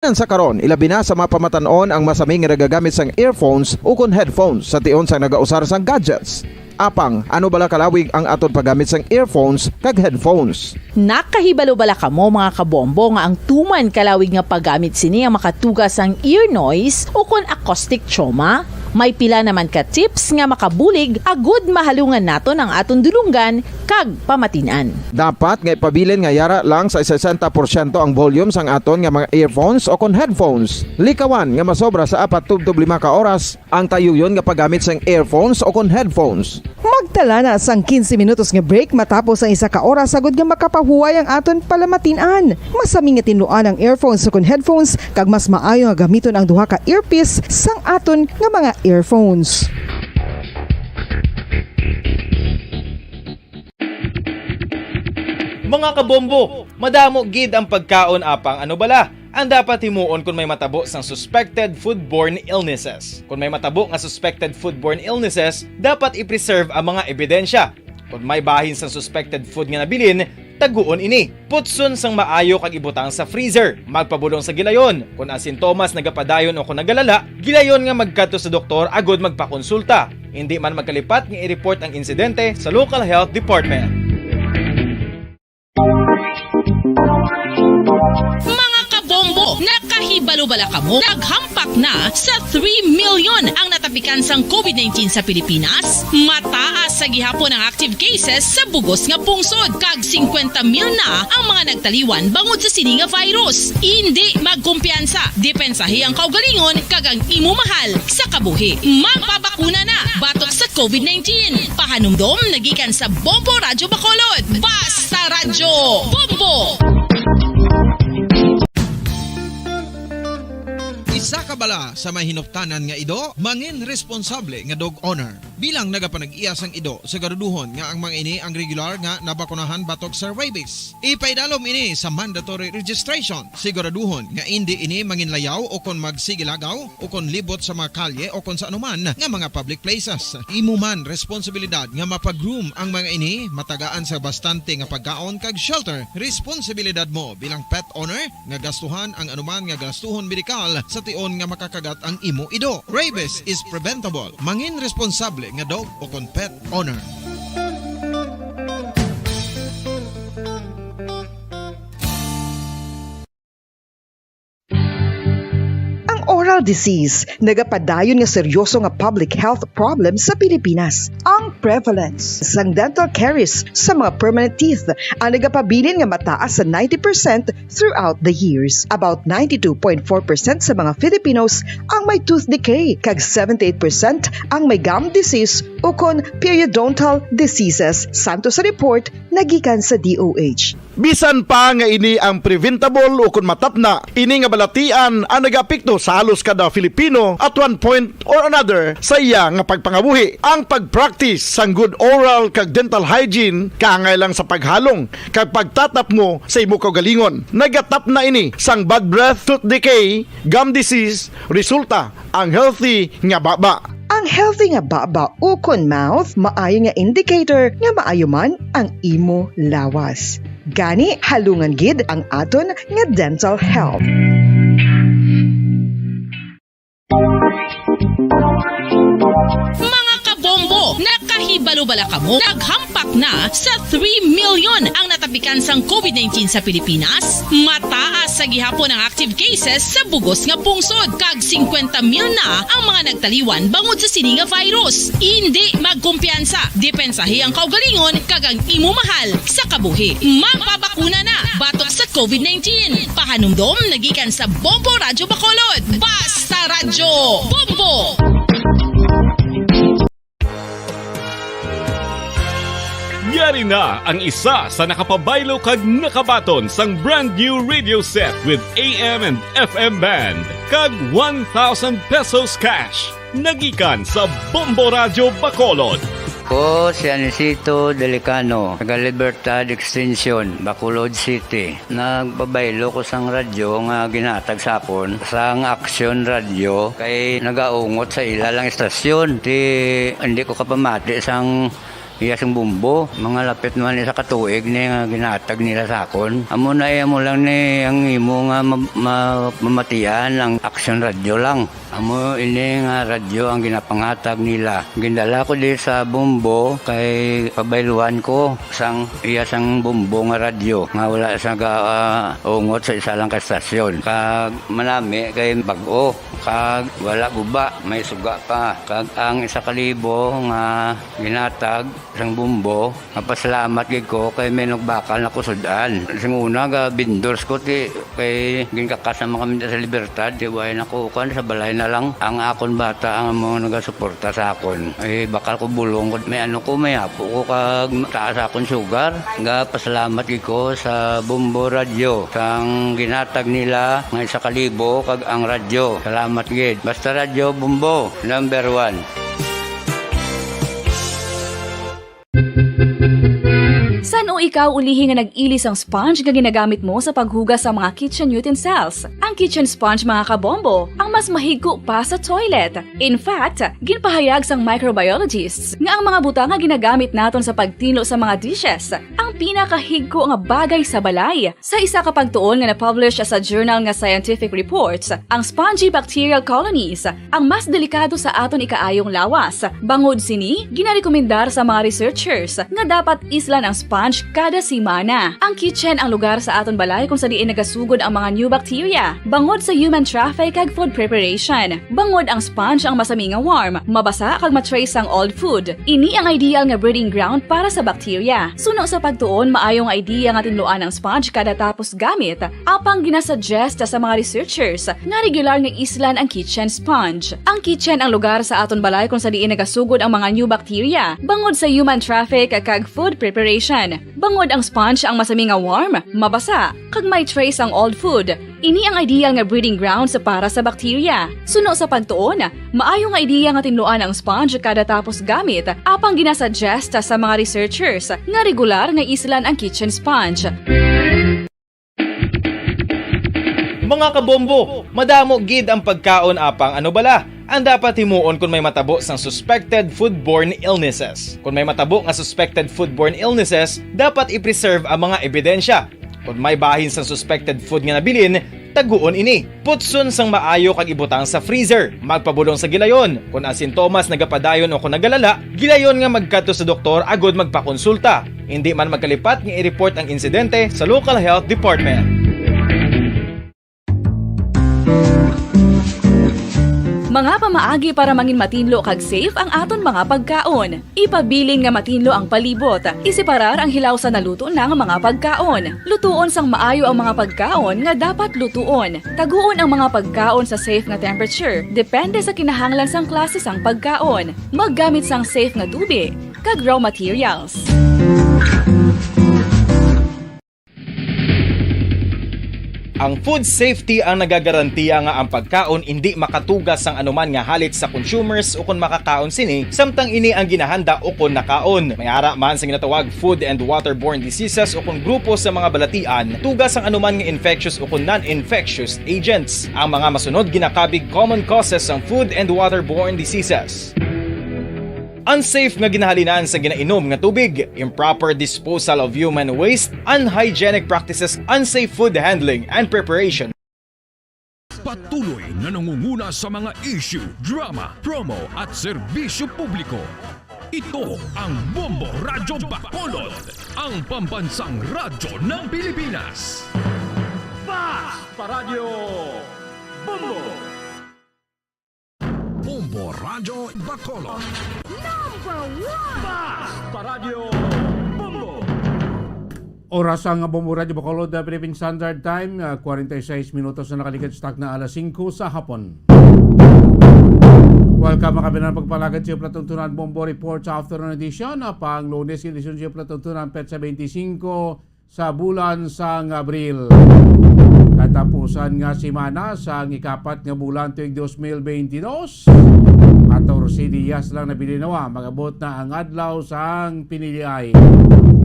Sa karon, ilabi na sa mga pamatanon ang masaming nga nagagamit sang earphones o kon headphones sa tion sang nagausar sang gadgets. Apang, ano bala kalawig ang aton paggamit sang earphones kag headphones? Nakahibalo bala kamo mga kabombo nga ang tuman kalawig nga paggamit sini ang makatugas ang ear noise o kon acoustic trauma? May pila naman ka tips nga makabulig agud mahalungan naton ang aton dulunggan kag pamatinan. Dapat nga ipabilin nga yara lang sa 60% ang volume sang aton nga mga earphones o kon headphones. Likawan nga masobra sa 4-5 ka oras ang tayuyon nga paggamit sang earphones o kon headphones. Magtala na sang 15 minutos nga break matapos ang 1 ka oras sagod nga makapahuway ang aton palamatinan. Masami nga tinluan ang earphones o kon headphones kag mas maayo nga gamiton ang duha ka earpiece sang aton nga mga earphones. Mga kabombo, madamo gid ang pagkaon apang ano bala? Ang dapat himuon kung may matabo sang suspected foodborne illnesses. Kung may matabo nga suspected foodborne illnesses, dapat i-preserve ang mga ebidensya. Kung may bahin sang suspected food nga nabilin, taguon ini. Putson sang maayo kag ibutang sa freezer. Magpabulong sa gilayon. Kung ang sintomas nagapadayon o kung nagalala, gilayon nga magkadto sa doktor agud magpakonsulta. Hindi man magkalipat nga i-report ang insidente sa local health department. Mga kabombo, nakahibalo bala kamo? Naghampak na sa 3 million ang natapikan sang COVID-19 sa Pilipinas. Mataas sa gihapon ang active cases sa bugos nga pungsod. Kag 50 mil na ang mga nagtaliwan bangod sa sini nga virus. Hindi magkumpiyansa. Depensahi ang kaugalingon kag ang imo mahal sa kabuhi. Magpabakuna na batok sa COVID-19. Pahanumdom nagikan sa Bombo Radyo Bacolod. Basta Radyo Bombo! Isa ka bala sa mahinuptanan nga ido, mangin responsable nga dog owner. Bilang nagapanag-iyas ang ido, siguraduhon nga ang mga ini ang regular nga nabakunahan batok sa rabies. Ipaidalom ini sa mandatory registration. Siguraduhon nga hindi ini manginlayaw o kon magsigilagaw o kon libot sa mga kalye o kon sa anuman nga mga public places. Imo man responsibilidad nga mapag-groom ang mga ini, matagaan sa bastante nga pagkaon kag shelter. Responsibilidad mo bilang pet owner nga gastuhan ang anuman nga gastuhon medikal sa tion nga makakagat ang imo ido. Rabies is preventable. Mangin responsable nga dog o kon pet owner. Oral disease, nagapadayon nga seryoso nga public health problem sa Pilipinas. Ang prevalence sang dental caries sa mga permanent teeth ang nagapabilin nga mataas sa 90% throughout the years. About 92.4% sa mga Filipinos ang may tooth decay, kag 78% ang may gum disease o kon periodontal diseases. Santo sa report nagikan sa DOH. Bisan pa nga ini ang preventable o kung matapna, ini nga balatian ang nagapikto sa halos kada Filipino at one point or another sa iya nga pagpangabuhi. Ang pag-practice sang good oral kag dental hygiene kaangay lang sa paghalong kag pagtatap mo sa imo kaugalingon. Nagatap na ini sang bad breath, tooth decay, gum disease, resulta ang healthy nga baba. Ang healthy nga baba o kon mouth, maayo nga indicator nga maayo man ang imo lawas. Gani, halungan gid ang aton nga dental health. Mga kabombo, nakahibalo bala kamo? Naghampak na sa 3 million ang natapikan sang COVID-19 sa Pilipinas. Mataas sa gihapon ang active cases sa bugos nga pungsod. Kag 50 mil na ang mga nagtaliwan bangod sa sini nga virus. Hindi magkumpiyansa. Depensahi ang kaugalingon kag ang imo mahal sa kabuhi. Magpabakuna na batok sa COVID-19. Pahanumdom nagikan sa Bombo Radyo Bacolod. Basta Radyo Bombo! Yari na ang isa sa nakapabaylo kag nakabaton sang brand new radio set with AM and FM band kag 1,000 pesos cash. Nagikan sa Bombo Radyo Bacolod. Ko si Anisito Delicano, taga Libertad Extension, Bacolod City. Nagbabaylo ko sang radyo nga ginatag sapon sang Action Radio kay nagaungot sa ilalang estasyon. Hindi ko kapamati sang iyasang bumbo. Mga lapit man sa katuig ni nga ginatag nila sa akon. Amo na mo lang ni ang imo nga mamatian ang action radio lang. Amo ini nga radyo ang ginapangatag nila. Gindala ko di sa bumbo kay pabayluan ko iyasang bumbo nga radyo nga wala sa ungot sa isa lang ka stasyon. Kag manami kay bag-o kag wala guba, may suga pa. Kag ang 1,000 nga ginatag sang bumbo, napasalamat gid ko kay may nagbakal na kusudan. Sing una ga vendors ko kay ginkakasama kami sa Libertad, di way nakukan sa balay na lang ang akon bata ang mga nagasuporta sa akon. Ay bakal ko bulong may may apo ko kag taas akon sugar. Nga pasalamat gid ko sa Bumbo Radio sang ginatag nila nga 1,000 kag ang radyo. Salamat gid. Basta radyo Bumbo number 1. San o ikaw ulihi nga nag-ilis ang sponge nga ginagamit mo sa paghugas sa mga kitchen utensils? Ang kitchen sponge mga kabombo, ang mas mahigko pa sa toilet. In fact, ginpahayag sang microbiologists nga ang mga buta nga ginagamit naton sa pagtino sa mga dishes, ang pinakahigko nga bagay sa balay. Sa isa ka pagtuon nga na-publish sa journal nga Scientific Reports, ang spongy bacterial colonies ang mas delikado sa aton ikaayong lawas. Bangod sini, ginarekomendar sa mga researchers nga dapat islan ang sponge kada simana. Ang kitchen ang lugar sa aton balay kung sa diin nagasugod ang mga new bacteria. Bangod sa human traffic kag food preparation. Bangod ang sponge ang masami nga warm, mabasa kag matrace ang old food. Ini ang ideal nga breeding ground para sa bacteria. Suno sa pagtuon, maayong idea nga tinluan ang sponge kada tapos gamit. Apang ginasuggest sa mga researchers nga regular nga islan ang kitchen sponge. Ang kitchen ang lugar sa aton balay kung sa diin nagasugod ang mga new bacteria. Bangod sa human traffic kag food preparation. Bangod ang sponge ang masami nga warm, mabasa, kag may trace ang old food. Ini ang ideal nga breeding ground sa para sa bacteria. Suno sa pagtuon, maayo nga idea nga tinluan ang sponge kada tapos gamit, apang ginasuggest sa mga researchers nga regular nga islan ang kitchen sponge. Mga kabombo, madamo gid ang pagkaon apang ano bala ang dapat himuon kung may matabo sang suspected foodborne illnesses. Kung may matabo nga suspected foodborne illnesses, dapat i-preserve ang mga ebidensya. Kung may bahin sang suspected food nga nabilin, taguon ini. Putson sang maayo kag ibutang sa freezer. Magpabulong sa gilayon. Kung ang sintomas nagapadayon o kung nagalala, gilayon nga magkadto sa doktor agod magpakonsulta. Hindi man magkalipat nga i-report ang insidente sa local health department. Mga pamaagi para mangin matinlo kag safe ang aton mga pagkaon. Ipabilin nga matinlo ang palibot. Isiparar ang hilaw sa naluto ng mga pagkaon. Lutuon sang maayo ang mga pagkaon nga dapat lutuon. Taguon ang mga pagkaon sa safe nga temperature. Depende sa kinahanglan sang klase sang pagkaon. Maggamit sang safe nga tubig kag raw materials. Ang food safety ang nagagarantiya nga ang pagkaon hindi makatugas sang anuman nga halit sa consumers o kung makakaon sini, samtang ini ang ginahanda o kung nakaon. May ara man sa ginatawag food and waterborne diseases o kung grupo sa mga balatian, tugas ang anuman nga infectious o kung non-infectious agents. Ang mga masunod ginakabig common causes ng food and waterborne diseases. Unsafe nga ginahalinan sa ginainom nga tubig, improper disposal of human waste, unhygienic practices, unsafe food handling and preparation. Patuloy na nangunguna sa mga issue, drama, promo at serbisyo publiko. Ito ang Bombo Radyo Bacolod, ang pambansang radyo ng Pilipinas. Fast Paradyo Bombo! Bombo Radyo Bacolod. Number 1! Fast Paradyo Bombo! Oras ang Bombo Radyo Bacolod, Philippine Standard Time, 46 minutos na nakalikad stock na alas 5 sa hapon. Welcome mga kabilang pagpalagad sa Platuntunan Bombo Report sa afternoon edition, pang Lunes edisyon sa Platuntunan Petsa 25 sa bulan sang Abril. Katapusan nga simana sa ikapat nga bulan tuig 2022. 14 días lang na bilinawa, magabot na ang adlaw sang piniliay.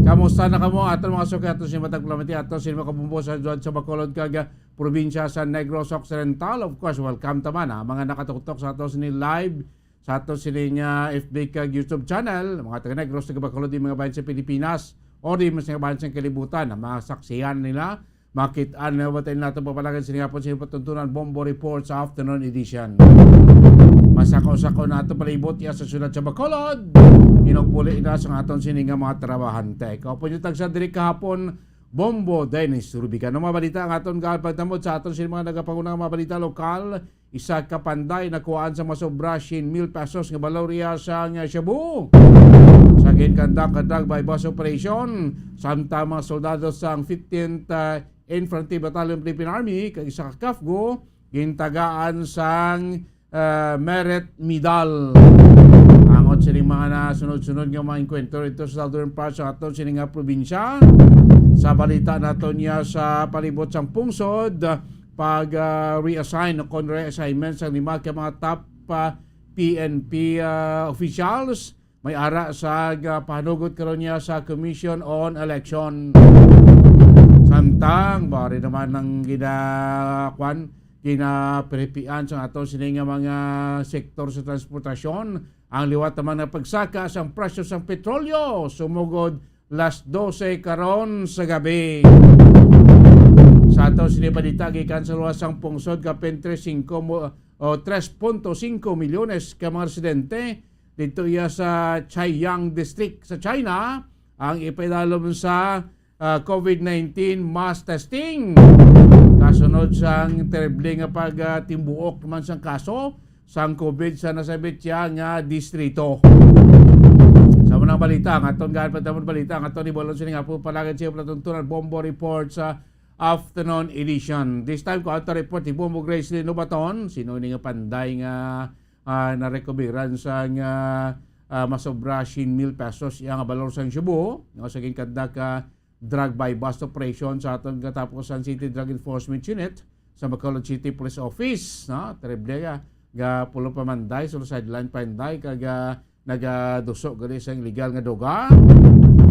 Kamusta na kamo aton mga suki aton sa matag plamati aton sa mga kabumbo sa Juan sa Bacolod kag probinsya sa Negros Occidental. Of course, welcome taman mga nakatutok sa aton ni live sa aton sining FB kag YouTube channel, mga taga-Negros, taga-Bacolod, di mga bayan sa Pilipinas, o di mas mga bayan sa kalibutan, ang mga saksihan nila, makitaan na batay natin papalagan sinigapon sa patuntunan Bombo Report sa afternoon edition. Masakaw-sakaw na ito palibot iya sa syudad sa Bacolod, inugpuli na sa aton sining mga trabahante. Kaupo nyo tagsa diri kahapon, Bombo Dennis Rubican. Ang mga balita ang aton pagtamod sa aton sining mga nagapangunang mga balita lokal, isa ka panday na kuhaan sa masobra 100,000 pesos nga balorya sa Cebu. Sa ginkandak-kandak by bus operation, samtang mga soldado sa 15th Infantry Battalion Philippine Army, kag isa ka KAFGO, gintagaan sang merit medal. Angot sining mga nasunod-sunod nga mga enkwentro ito sa southern parts sa aton sining nga probinsya. Sa balita naton niya sa palibot sang pungsod, pag reassign o reassignment sa 5 ka mga top PNP officials, may ara sa pahanugot karon niya sa Commission on Election. Samtang bari naman ng ginaprepian sa ato sining mga sektor sa transportasyon, ang liwat naman na pagsaka sa presyo sa petrolyo sumugod las 12 karon sa gabi. Sa ato sinibalita gikan sa luwas sang pungsod kapin 3.5 milyones ka mga residente dito iya sa Chaiyang District sa China ang ipaidalom sa COVID-19 mass testing. Kasunod sang terrible nga pagtimbuok naman sang kaso sang COVID sa nasabit siya nga distrito. Sa unang balita, ang aton gaan patamon balita, ang aton ibolon sining apo palagad siya platuntunan Bombo Report sa afternoon edition. This time ko ato report ni Bombo Grace Linobaton, sino ni nga panday nga narekoberan sa nga masobra 100,000 pesos iya nga balor sang Cebu, nga sa ginkadda ka drug by bust operation sa aton katapusan City Drug Enforcement Unit sa Bacolod City Police Office, no? Terrible ga pulo pamanday sa sideline panday kaga nagadusok gali sa illegal nga duga.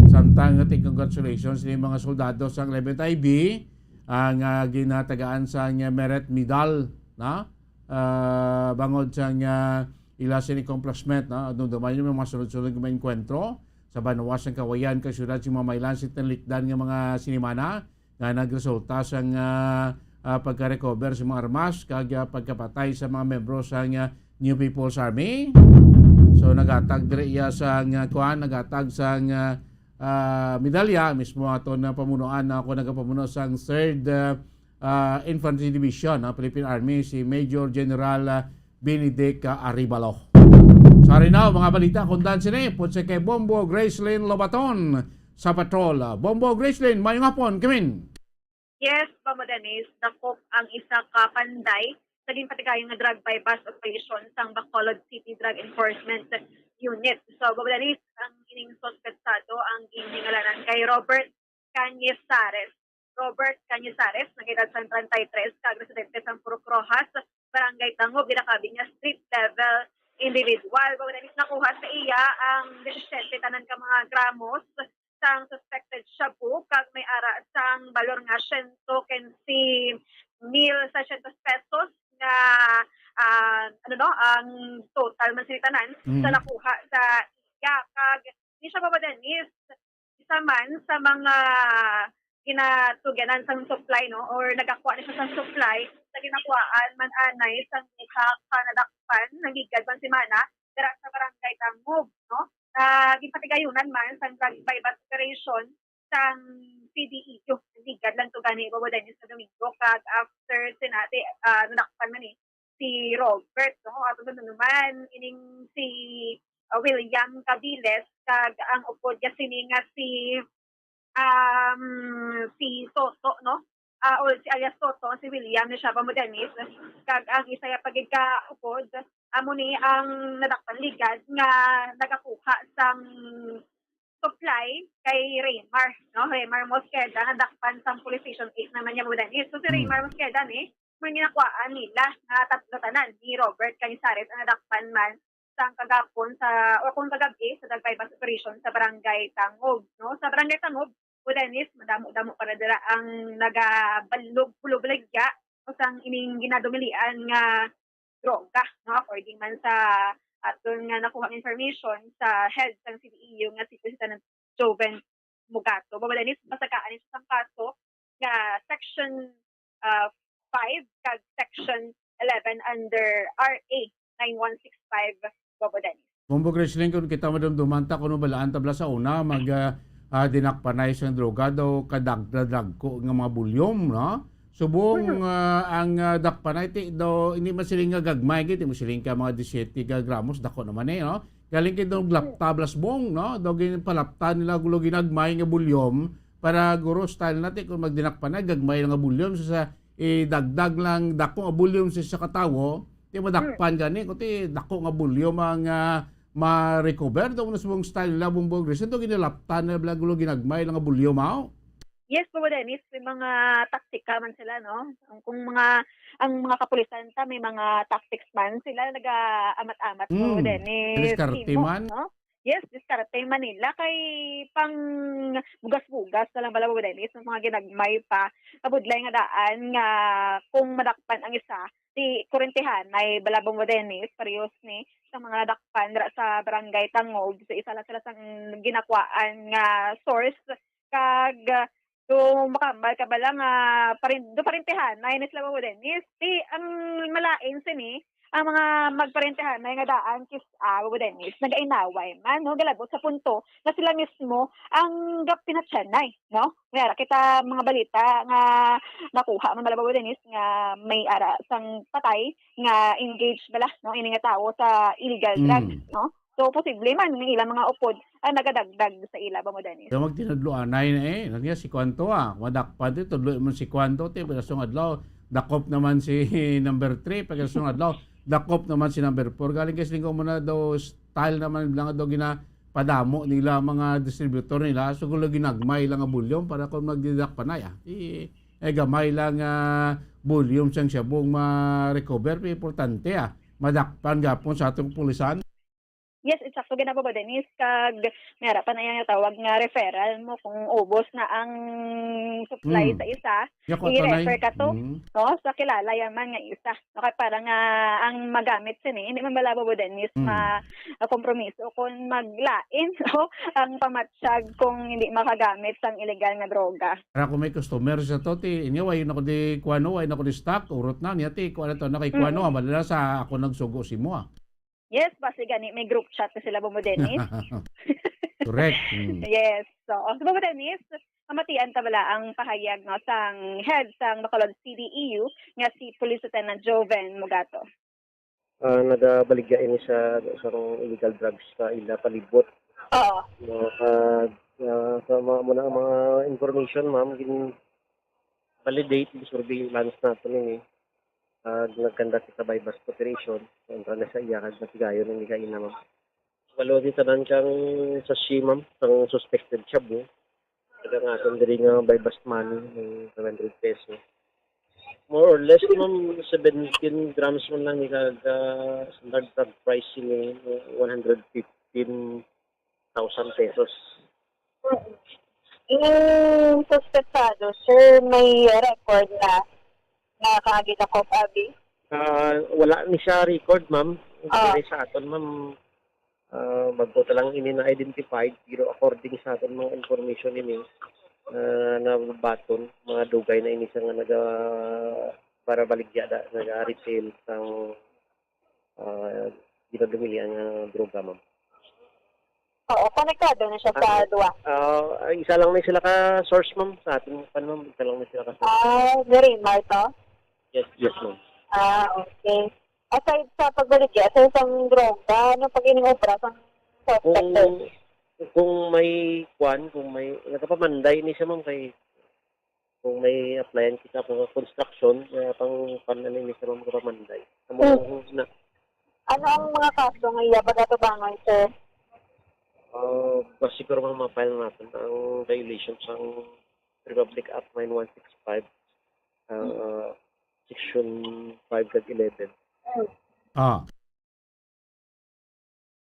Samtang ating congratulations ni mga soldado sa 11th IB ang ginatagaan sa merit medal na bangod sa ila sini complacement na doon dumayo yung mga sunod-sunod nga enkwentro sa Banawas ng Kawayan ka syudad si Mamaylan si Tanlikdan nga mga sinimana nga nagresulta sa pagka-recover sa mga armas kag pagkapatay sa mga membro sa New People's Army. So nagatag dire iya sa nagatag sa medalya mismo ato na pamunuan na ako nagapamuno sa 3rd Infantry Division ng Philippine Army si Major General Benedict Aribalo. Sorry now mga balita kundan sini putse kay Bombo Gracelyn Lobaton sa patrol. Bombo Gracelyn, mayong hapon, Kimin. Yes, Mama Dennis, dakop ang isa ka panday naging patigayong nga drug bypass operation sang Bacolod City Drug Enforcement Unit. So, Babalanis, ang ining suspetsado ang giningalanan kay Robert Cañizares. Robert Cañizares, nag-edad sa 33, kag-residente sa Purok Rojas, Barangay Tangob, ginakabi niya street level individual. Babalanis, nakuha sa iya ang 17 tanan ka mga gramos sang suspected shabu, kag may ara sang balor nga 115,600 pesos na ang total man sinitanan sa nakuha sa iya. Kag di siya babadanis isa man sa mga ginatuganan sa supply, no, or nagakuha na siya sa supply sa ginakuhaan man anay sa kanadakpan nagigad man si Mana dira sa Barangay Tangob, no, gipatigayunan man sa drug bypass operation sang CDEU nagigad lang to gani babadanis sa Domingo. Kag after sinati nadakpan man si Robert, no, at naman ining si William Cabiles kag ang upod niya sini nga si Soto, no, o si alias Soto, si William ni siya pamodernis kag ang isa ya pagigkaupod amo ni ang nadakpan ligad nga nagakuha sang supply kay Raymar, no, Raymar Mosqueda nga dakpan sang Police Station 8 naman niya modernis. So si Raymar Mosqueda ni may ginakuhaan nila na tatlo tanan ni Robert Cañizares ang nadakpan man sang kagapon sa o kung kagabi sa drug bypass operation sa Barangay Tangob, no. Sa Barangay Tangob, Udanis, madamo-damo para dira ang nagabalog-bulog-balagya o sang ining ginadumilian nga droga, no, according man sa aton nga nakuha information sa head ng CDEU nga si President Joven Mugato. Babadanis pasakaan sa kaso nga section 5 kag section 11 under RA 9165 babadanis. Bombo Gresling, kung kita madumdumanta kuno balaan tabla sa una dinakpanay sa droga daw kadagdag ko nga mga bulyom, no? Subong ang dakpanay ti daw hindi masiling nga gagmay gid mo siling ka mga 17 gramos dako naman no. Galing kid daw laptablas bong, no? Daw ginpalapta nila gulo ginagmay nga bulyom para guro style natin kung magdinakpanay gagmay nga bulyom sa dagdag lang dako nga bulyom sa katawo, ti madakpan gani kundi dako nga bulyom ang ma-recover daw na subong style nila bumbog reason to ginalaptan na blagulo ginagmay lang nga bulyo mao. Yes, po Dennis, may mga taktika man sila, no? Kung ang mga kapulisan ta may mga tactics man sila naga-amat-amat po Dennis. Diskarte man. No? Yes, diskarte man nila kay pang bugas-bugas na lang bala po Dennis, mga ginagmay pa kabudlay nga daan nga kung madakpan ang isa di kurentihan ay balabong mo Dennis parehas ni sa mga dakpan sa barangay Tangog sa isa lang sila sang ginakwaan nga source kag makambal ka ba lang parintehan na inis lang mo Dennis di ang malain sini ang mga magparentehan na nga daan kis mo Dennis nagainaway man no galabot sa punto na sila mismo ang pinatsanay no kaya kita mga balita nga nakuha man bala mo Dennis nga may ara sang patay nga engaged bala no ini nga tawo sa illegal drugs no so posible man ng ilang mga upod ang nagadagdag sa ila ba mo Dennis So magtinadloanay na nagya si Kwanto madakpan ti tudlo man si Kwanto ti pagkasong adlaw dakop naman si number 3 pagkasong adlaw dakop naman si number 4 galing kasi linggo mo na daw style naman lang daw padamo nila mga distributor nila so gulo ginagmay lang nga bulyom para kung magdidakpanay gamay lang bulyom siyang siyabong ma-recover importante madakpan gapon sa atong pulisan. Yes, exacto ginaba ba Dennis kag may harapan na yan tawag nga referral mo kung ubos na ang supply sa isa i-refer ka to no sa kilala yaman nga isa no kay para nga ang magamit sini hindi man malabo ba Dennis kompromiso kung maglain no ang pamatsyag kung hindi makagamit sang illegal nga droga. Para kung may customer sa to ti inyo way nako di kuano way nako di stock urot na niya ti kuano to na kay kuano madala sa ako nagsugo si mo Yes, basi gani may group chat na sila mo Dennis. Correct. Yes. So, mo Dennis, kamatian ta bala ang pahayag no sang head sang Bacolod CDEU nga si Police Lieutenant Joven Mugato. Nagabaligya ini sa illegal drugs sa ila palibot. Oo. Sa mga information ma'am gin validate the surveillance natin ini. Nagkanda sa bypass operation kontra na sa iya kag matigayon ng ikain na ma'am. Walo di tanan kang sa ma'am sang suspected shabu. Kada nga aton diri nga bypass money ng 700 pesos. More or less ma'am 17 grams man lang ni kag standard drug pricing ni 115,000 pesos. Yung suspectado, sir, may record na nakakagita ko abi? Wala ni siya record, ma'am. Sa aton, ma'am, magbuta lang ini na-identified, pero according sa aton mga information ini, na baton, mga dugay na ini sa nga para baligya naga-retail sang ginadumili ang droga, ma'am. Oo, konektado na siya sa duwa. Isa lang na sila ka source, ma'am. Sa atin, ma'am, isa lang na sila ka source. Very to? Yes, ma'am. Okay. Aside sa pagbaligya, sa isang droga, ano pag ining-opera sa suspected? Kung may nagpapamanday ni siya, ma'am, kay kung may applyan kita pang construction, pang panan ni siya, ma'am, nagpapamanday. Ano ang mga kaso ng iya pagkatubangan, sir? Siguro mga mapile natin ang violation sa Republic Act 9165, Section 5 kag 11.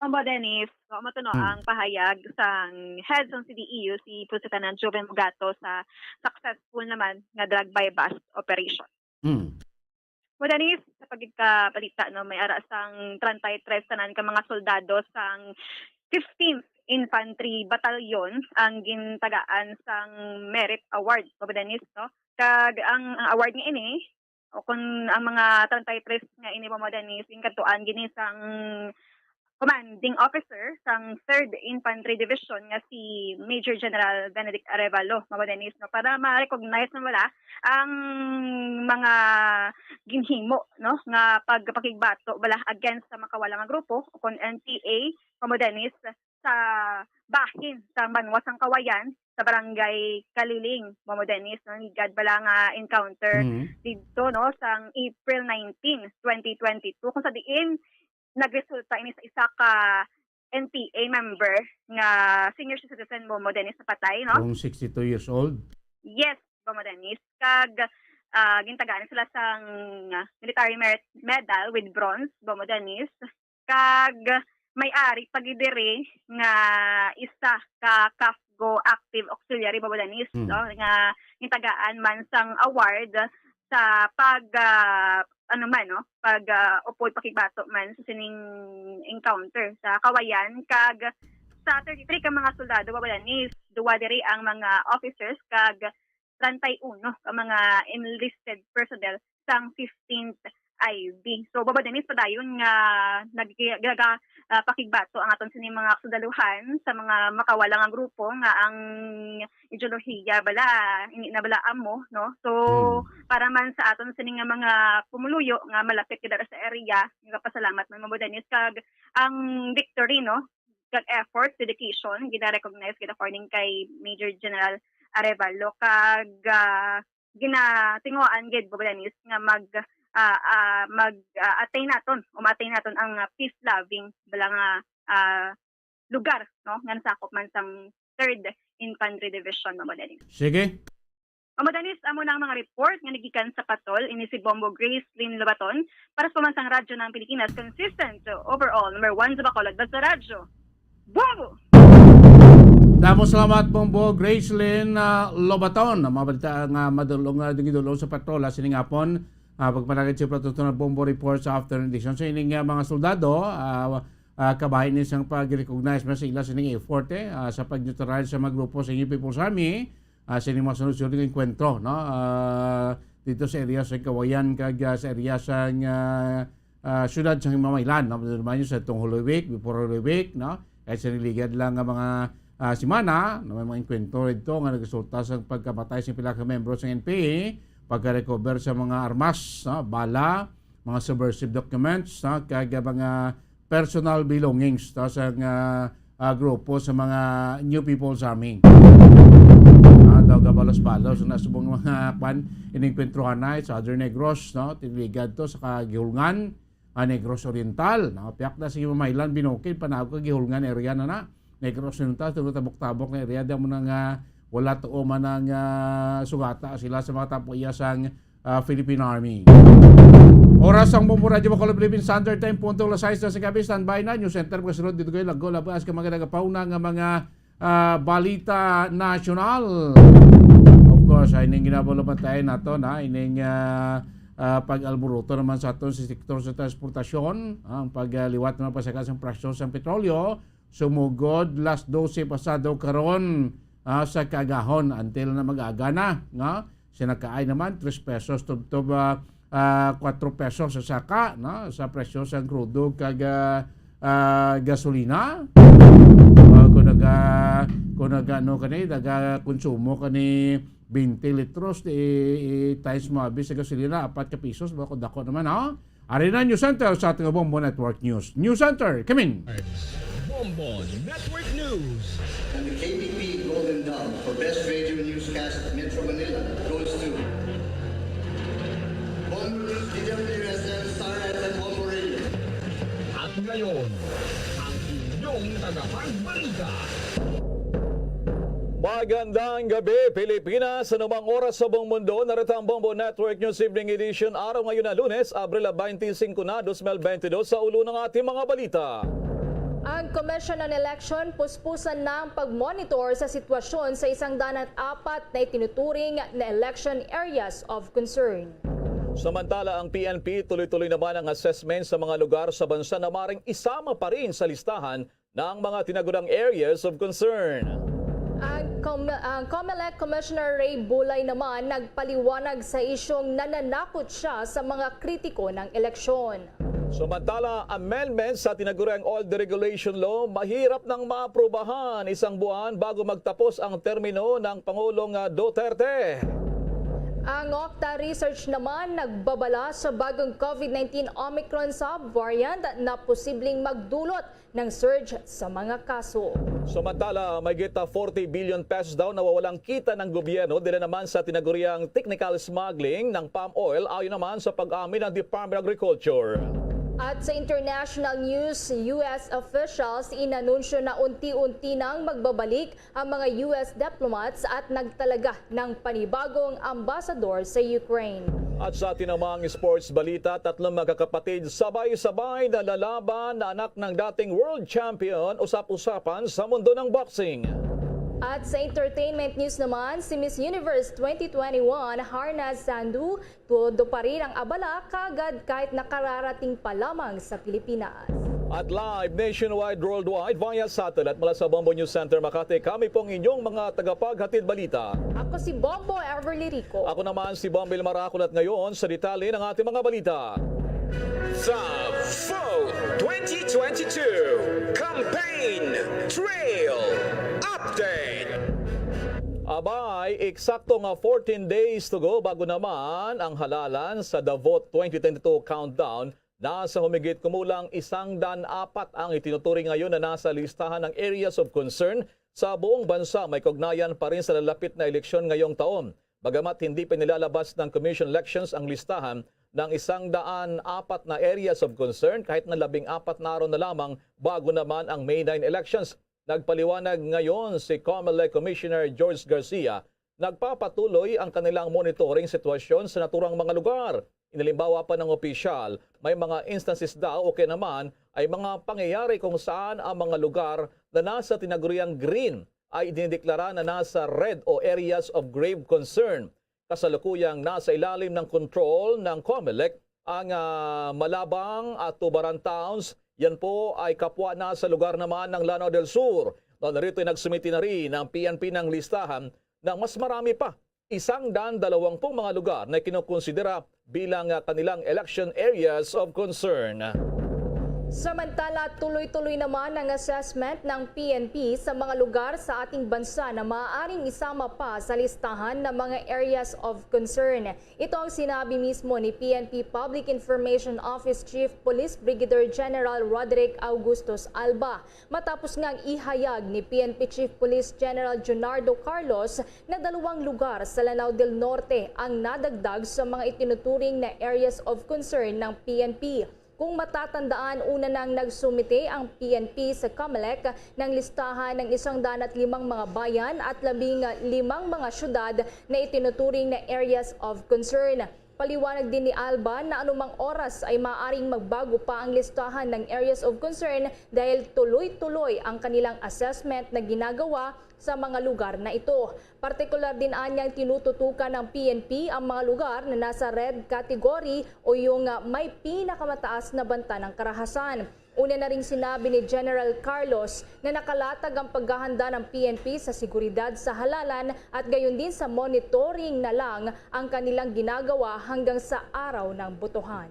Amba Dennis, ang pahayag sang head ng CDEU si Police Lieutenant Joven Mugato sa successful naman nga drug by bust operation. Madanis sa pagkakabalita no may ara sang 33 tanan ka mga soldado sang 15th Infantry Battalion ang gintagaan sang Merit Award madanis no. Kag ang award nga ini o kung ang mga 33 nga ini madanis ing katuan gini sang commanding officer sang 3rd Infantry Division nga si Major General Benedict Arevalo madanis no para ma-recognize na wala ang mga ginhimo no nga pagpakigbato bala against sa makawala nga grupo kon NPA madanis sa bahin sa Banwa sang Kawayan sa barangay Kaliling madanis no gad bala nga encounter dito no sang April 19, 2022 kung sa diin nagresulta ini sa isa ka NPA member nga senior citizen madanis na patay no. Kung 62 years old. Yes, madanis kag gintagaan sila sang military merit medal with bronze madanis kag may-ari pagidiri nga isa ka CAFGO active auxiliary madanis no nga gintagaan man sang award sa pag upod pakigbato man sa sining encounter sa Kawayan kag sa 33 ka mga soldado madanis duwa diri ang mga officers kag 31 ka mga enlisted personnel sang 15th IB. So babadanis padayon nga pakigbato ang aton sining mga sundalohan sa mga makawala nga grupo nga ang ideolohiya bala ini na bala amo no. So para man sa aton sining nga mga pumuluyo nga malapit kada sa area nga pasalamat man babadanis kag ang victory no kag effort dedication gina-recognize gid according kay Major General Arevalo kag ginatinguan gid babadanis nga attain naton ang peace loving bala nga lugar no nga nasakop man sang 3rd Infantry Division madanis. Sige. Madanis amo na ang mga report nga nagikan sa Patol ini si Bombo Grace Lynn Lobaton para sa pamansang radyo ng Pilipinas consistent overall number 1 sa Bacolod basta radyo. Bombo. Damo salamat Bombo Gracelyn Lobaton na mabalita nga madulong sa patrola sining hapon pagpanagad siya patutunan Bombo report sa afternoon edition so ining mga soldado kabahin ni siyang pag-recognize man sa ila sining effort sa pag-neutralize sa mga grupo sa New People's Army sining mga sunod-sunod ng enkwentro no dito sa area sa Kawayan kag sa area sa syudad sa Mamaylan no naman sa itong Holy Week before Holy Week no kahit sa niligad lang nga mga simana na may mga enkwentro dito nga nagresulta sa pagkamatay sa pila ka membro sa NPA pagka-recover sa mga armas, bala, mga subversive documents, kag mga personal belongings sa grupo sa mga New People's Army. Daw gabalos-balos na subong mga iningkwentrohan na sa Other Negros, tiniligad to sa kagihulngan, Negros Oriental. Piyak na sa Mamaylan, binukid, panawag kagihulngan area na Negros Oriental, tabok-tabok na area, daw mo na nga wala to man ang sugata sila sa mga tapuya sang Philippine Army. Oras ang Bombo Radio Bacolod Philippine Standard Time punto alas 6 na sa gabi standby na News Center kasunod dito kayo lago labas ka mga nagapauna nga mga balita national. Of course ay ning ginabalo tayo nato na ining pag-alburuto naman sa aton sa sektor sa transportasyon ang pagliwat naman pa sa kasang presyo sa petrolyo sumugod last 12 pasado karon sa kagahon until na mag-aga na nga sinakaay naman 3 pesos tubtob 4 pesos sa saka no sa presyo sa crudo kag gasolina kung no kani daga konsumo kani 20 litros times mo abis sa gasolina 4 ka pesos bako dako naman Arena News Center sa ating Bombo Network News. News Center, come in. Bombo Network News. And the KBP Golden Dome for Best Radio Newscast Metro Manila goes to Bombo News, DWSM, Star FM, Bombo Radio. At ngayon, ang inyong tagapagbalita. Magandang gabi, Pilipinas. Sa namang oras sa buong mundo, narito ang Bombo Network News Evening Edition. Araw ngayon na Lunes, Abril 25 na, 2022 sa ulo ng ating mga balita. Ang Commission on Election puspusan na ang pag-monitor sa sitwasyon sa 104 na itinuturing na election areas of concern. Samantala, ang PNP tuloy-tuloy naman ang assessment sa mga lugar sa bansa na maring isama pa rin sa listahan ng mga tinagurang areas of concern. Ang COMELEC Commissioner Ray Bulay naman nagpaliwanag sa isyong nananakot siya sa mga kritiko ng eleksyon. Samantala, amendments sa tinaguriang Old Deregulation Law mahirap nang maaprubahan isang buwan bago magtapos ang termino ng Pangulong Duterte. Ang Octa Research naman nagbabala sa bagong COVID-19 Omicron subvariant na posibleng magdulot ng surge sa mga kaso. Samantala, may gita 40 billion pesos daw nawawalang kita ng gobyerno dila naman sa tinaguriang technical smuggling ng palm oil ayon naman sa pag-amin ng Department of Agriculture. At sa international news, US officials inanunsyo na unti-unti nang magbabalik ang mga US diplomats at nagtalaga ng panibagong ambasador sa Ukraine. At sa atin namang sports balita, 3 magkakapatid sabay-sabay na lalaban na anak ng dating world champion usap-usapan sa mundo ng boxing. At sa entertainment news naman, si Miss Universe 2021 Harnaz Sandhu todo pa rin ang abala kagad kahit nakararating pa lamang sa Pilipinas. At live nationwide, worldwide via satellite mula sa Bombo News Center Makati, kami pong inyong mga tagapaghatid balita. Ako si Bombo Everly Rico. Ako naman si Bombil Marakul at ngayon sa detalye ng ating mga balita. Sa Vote 2022 Campaign Trail Update. Abay, eksakto nga 14 days to go bago naman ang halalan sa The Vote 2022 Countdown. Nasa humigit kumulang 104 ang itinuturing ngayon na nasa listahan ng areas of concern sa buong bansa. May kognayan pa rin sa lalapit na eleksyon ngayong taon. Bagamat hindi pa nilalabas ng Commission Elections ang listahan ng 104 na areas of concern kahit na 14 na araw na lamang bago naman ang May 9 elections. Nagpaliwanag ngayon si COMELEC Commissioner George Garcia, nagpapatuloy ang kanilang monitoring sitwasyon sa naturang mga lugar. Inilimbawa pa ng opisyal, may mga instances daw o kaya naman ay mga pangyayari kung saan ang mga lugar na nasa tinaguriang green ay dinideklara na nasa red o areas of grave concern. Kasalukuyang nasa ilalim ng control ng COMELEC ang Malabang at Tubaran Towns. Yan po ay kapwa na sa lugar naman ng Lanao del Sur. Narito ay nagsumiti na rin ang PNP ng listahan na mas marami pa. 120 mga lugar na kinukonsidera bilang kanilang election areas of concern. Samantala, tuloy-tuloy naman ang assessment ng PNP sa mga lugar sa ating bansa na maaaring isama pa sa listahan ng mga areas of concern. Ito ang sinabi mismo ni PNP Public Information Office Chief Police Brigadier General Roderick Augustus Alba. Matapos ngang ihayag ni PNP Chief Police General Junardo Carlos na 2 lugar sa Lanao del Norte ang nadagdag sa mga itinuturing na areas of concern ng PNP. Kung matatandaan, una nang nagsumite ang PNP sa COMELEC ng listahan ng 105 mga bayan at 15 mga syudad na itinuturing na areas of concern. Paliwanag din ni Alba na anumang oras ay maaaring magbago pa ang listahan ng areas of concern dahil tuloy-tuloy ang kanilang assessment na ginagawa sa mga lugar na ito. Partikular din anyang tinututukan ng PNP ang mga lugar na nasa red category o yung may pinakamataas na banta ng karahasan. Una na ring sinabi ni General Carlos na nakalatag ang paghahanda ng PNP sa seguridad sa halalan at gayon din sa monitoring na lang ang kanilang ginagawa hanggang sa araw ng botohan.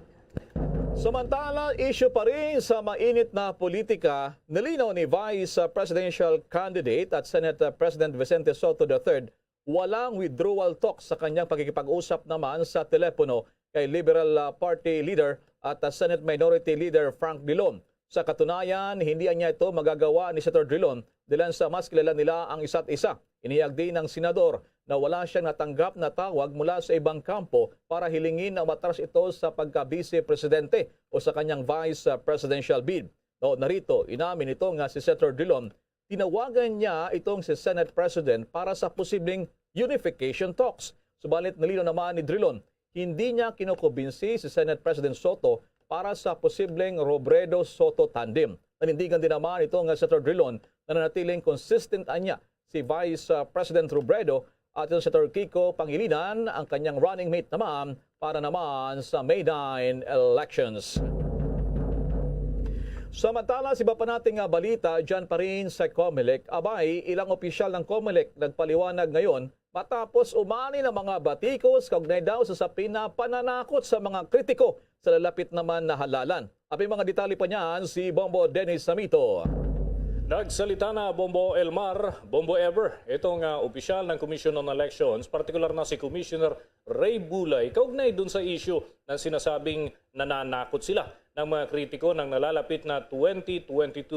Samantala, issue pa rin sa mainit na politika, nilinaw ni Vice Presidential Candidate at Senate President Vicente Soto III, walang withdrawal talks sa kanyang pakikipag-usap naman sa telepono kay Liberal Party Leader at Senate Minority Leader Frank Drilon. Sa katunayan, hindi niya ito magagawa ni Senator Drilon dahil sa mas kilala nila ang isa't isa. Inihag din ng senador na wala siyang natanggap na tawag mula sa ibang kampo para hilingin na matras ito sa pagka-vice-presidente o sa kanyang vice presidential bid. Narito, inamin ito nga si Senator Drilon, tinawagan niya itong si Senate President para sa posibleng unification talks. Subalit nalinaw naman ni Drilon, hindi niya kinukubinsi si Senate President Soto para sa posibleng Robredo-Soto tandem. Nanindigan din naman itong Senator Drilon na nanatiling consistent anya si Vice President Robredo at Senator Kiko Pangilinan, ang kanyang running mate naman para naman sa May 9 elections. Samantala, sa iba pa nating balita, dyan pa rin sa COMELEC, abay, ilang opisyal ng COMELEC nagpaliwanag ngayon matapos umani ng mga batikos kaugnay daw sa sapin na pananakot sa mga kritiko sa lalapit naman na halalan. Abay, mga detalye pa niyan si Bombo Dennis Samito. Nagsalita na Bombo Elmar, Bombo Ever, itong opisyal ng Commission on Elections, partikular na si Commissioner Ray Bulay, kaugnay dun sa issue ng sinasabing nananakot sila ng mga kritiko ng nalalapit na 2022